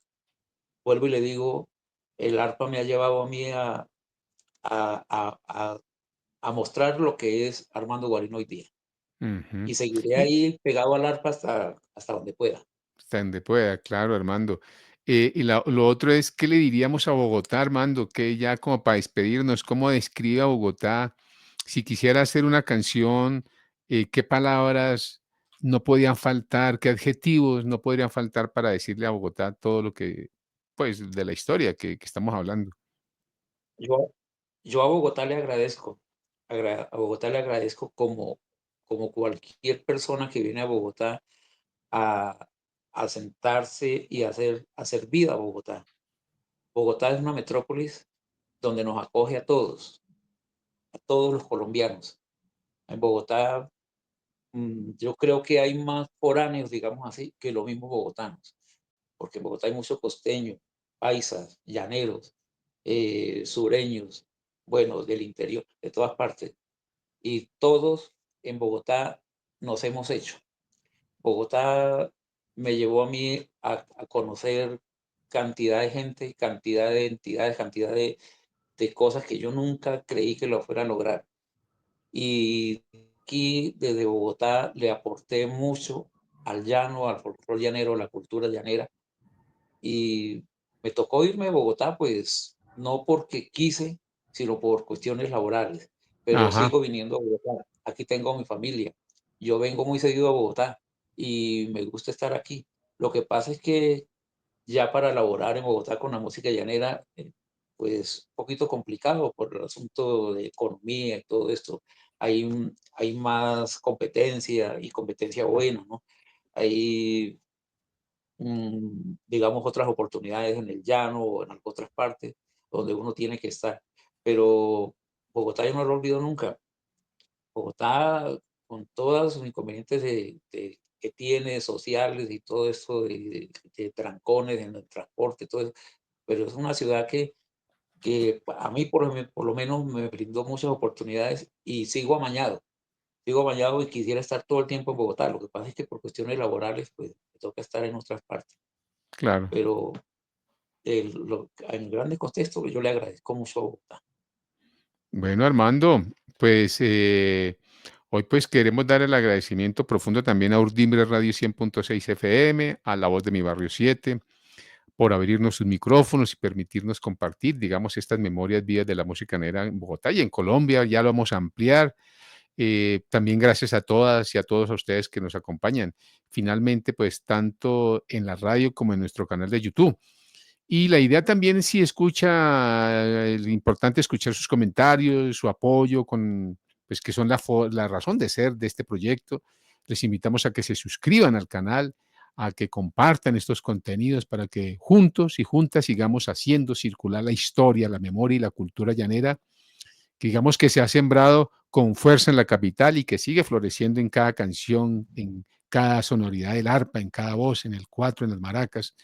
vuelvo y le digo, el arpa me ha llevado a mí a, a, a, a mostrar lo que es Armando Guarino hoy día. Ujú. Y seguiré Y ahí pegado al arpa hasta donde pueda. hasta donde pueda, claro, Armando. Y lo otro es, ¿qué le diríamos a Bogotá, Armando? Que ya como para despedirnos, ¿cómo describe a Bogotá? Si quisiera hacer una canción, ¿qué palabras no podían faltar? ¿Qué adjetivos no podrían faltar para decirle a Bogotá todo lo que, pues, de la historia que estamos hablando? Yo, yo a Bogotá le agradezco, a Bogotá le agradezco como cualquier persona que viene a Bogotá a, a sentarse y hacer vida a Bogotá. Bogotá es una metrópolis donde nos acoge a todos los colombianos. En Bogotá, yo creo que hay más foráneos, digamos así, que los mismos bogotanos, porque en Bogotá hay mucho costeño, paisas, llaneros, sureños, bueno, del interior, de todas partes. Y todos en Bogotá nos hemos hecho. Bogotá me llevó a mí a conocer cantidad de gente, cantidad de entidades, cantidad de cosas que yo nunca creí que lo fuera a lograr. Y aquí desde Bogotá le aporté mucho al llano, al folclore llanero, a la cultura llanera. Y me tocó irme de Bogotá, pues no porque quise, sino por cuestiones laborales. Pero Ajá, sigo viniendo a Bogotá. Aquí tengo mi familia. Yo vengo muy seguido a Bogotá y me gusta estar aquí. Lo que pasa es que ya para laborar en Bogotá con la música llanera, pues un poquito complicado por el asunto de economía y todo esto. Hay más competencia y competencia buena, ¿no? Hay, digamos, otras oportunidades en el llano o en otras partes donde uno tiene que estar. Pero Bogotá yo no lo olvido nunca. Bogotá, con todos sus inconvenientes que tiene, sociales y todo esto de trancones en el transporte, todo eso, pero es una ciudad que a mí por lo menos me brindó muchas oportunidades y sigo amañado y quisiera estar todo el tiempo en Bogotá. Lo que pasa es que por cuestiones laborales, pues me toca estar en otras partes. claro. Pero en grandes contextos yo le agradezco mucho a Bogotá. Bueno, Armando, pues hoy pues queremos dar el agradecimiento profundo también a Urdimbre Radio 100.6 FM, a La Voz de mi Barrio 7, por abrirnos sus micrófonos y permitirnos compartir, digamos, estas memorias vías de la música negra en Bogotá y en Colombia. Ya lo vamos a ampliar. También gracias a todas y a todos a ustedes que nos acompañan. Finalmente, pues tanto en la radio como en nuestro canal de YouTube. Y la idea también, si escucha, es importante escuchar sus comentarios, su apoyo, pues que son la razón de ser de este proyecto. Les invitamos a que se suscriban al canal, a que compartan estos contenidos para que juntos y juntas sigamos haciendo circular la historia, la memoria y la cultura llanera, que digamos que se ha sembrado con fuerza en la capital y que sigue floreciendo en cada canción, en cada sonoridad del arpa, en cada voz, en el cuatro, en las maracas.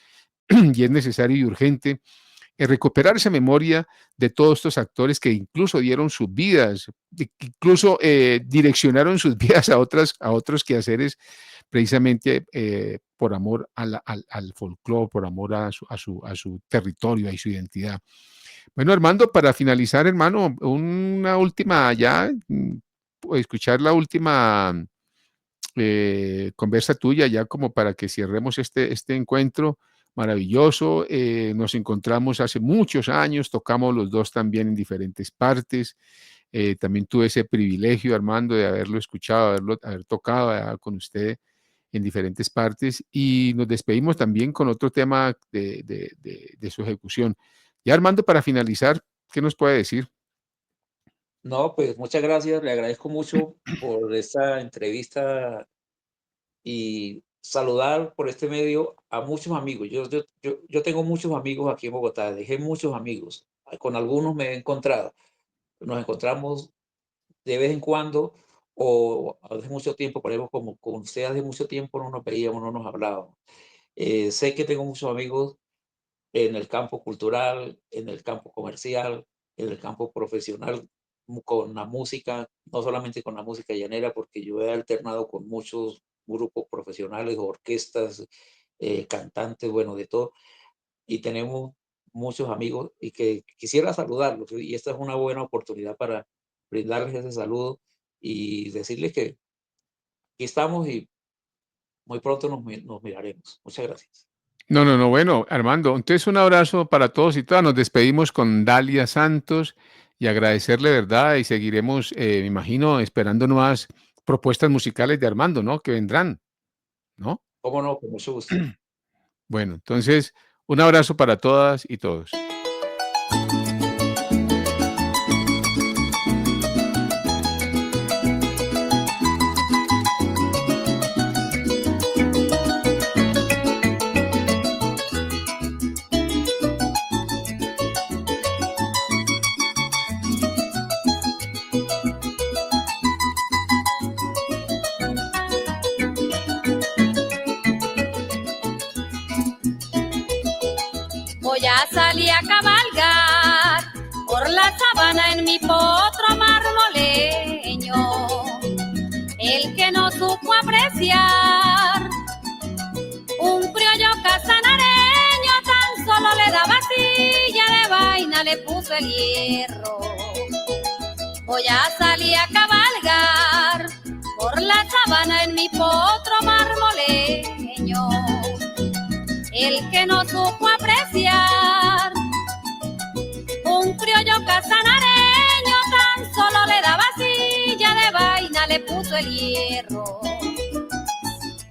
Y es necesario y urgente recuperar esa memoria de todos estos actores que incluso dieron sus vidas, incluso direccionaron sus vidas a otros quehaceres, precisamente por amor al folclore, por amor a su territorio, a su identidad. Bueno, Armando, para finalizar, hermano, una última ya, escuchar la última conversa tuya, ya como para que cerremos este encuentro maravilloso. Nos encontramos hace muchos años, tocamos los dos también en diferentes partes. También tuve ese privilegio, Armando, de haberlo escuchado, haber tocado con usted en diferentes partes y nos despedimos también con otro tema de su ejecución. Y Armando, para finalizar, ¿qué nos puede decir? No, pues muchas gracias, le agradezco mucho por esta entrevista y saludar por este medio a muchos amigos. Yo tengo muchos amigos aquí en Bogotá, dejé muchos amigos, con algunos me he encontrado. Nos encontramos de vez en cuando o hace mucho tiempo, por ejemplo, como con usted hace mucho tiempo no nos veíamos, no nos hablábamos. Sé que tengo muchos amigos en el campo cultural, en el campo comercial, en el campo profesional, con la música, no solamente con la música llanera, porque yo he alternado con muchos grupos profesionales, orquestas, cantantes, bueno, de todo, y tenemos muchos amigos y que quisiera saludarlos, y esta es una buena oportunidad para brindarles ese saludo y decirles que aquí estamos y muy pronto nos miraremos. Muchas gracias. No, no, no, bueno, Armando, entonces un abrazo para todos y todas. Nos despedimos con Dalia Santos y agradecerle, ¿verdad? Y seguiremos, me imagino, esperando nuevas propuestas musicales de Armando, ¿no? Que vendrán, ¿no? Cómo no, con mucho gusto. Bueno, entonces, un abrazo para todas y todos. Voy a ya salí a cabalgar por la sabana en mi potro marmoleño. El que no supo apreciar un criollo casanareño, tan solo le daba silla de vaina, le puso el hierro. Voy a salir a cabalgar por la sabana en mi potro marmoleño. El que no supo apreciar un criollo casanareño, tan solo le daba silla de vaina, le puso el hierro.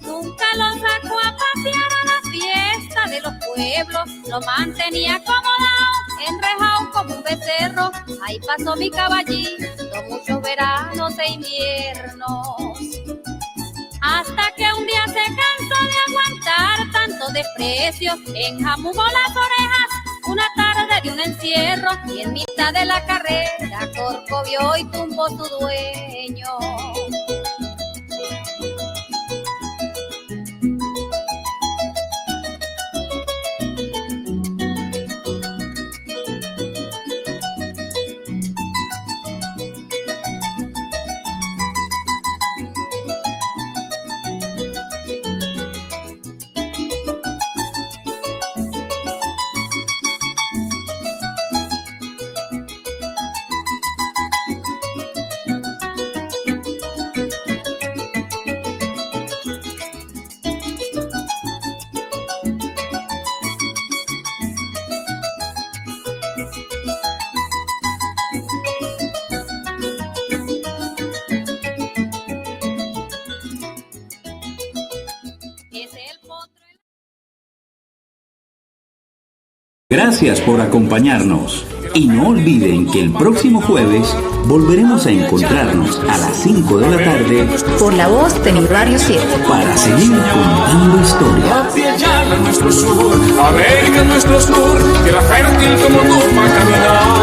Nunca lo sacó a pasear a la fiesta de los pueblos, lo mantenía acomodado, enrejado como un becerro. Ahí pasó mi caballito muchos veranos e inviernos, hasta que un día se cansó de aguantar tanto desprecio, enjamugó las orejas una tarde de un encierro, y en mitad de la carrera corcovió y tumbó su dueño. Gracias por acompañarnos y no olviden que el próximo jueves volveremos a encontrarnos a las 5 de la tarde por La Voz de mi Radio 7 para seguir contando historias. Nuestro sur, América es nuestro sur, tierra fértil como tú para caminar.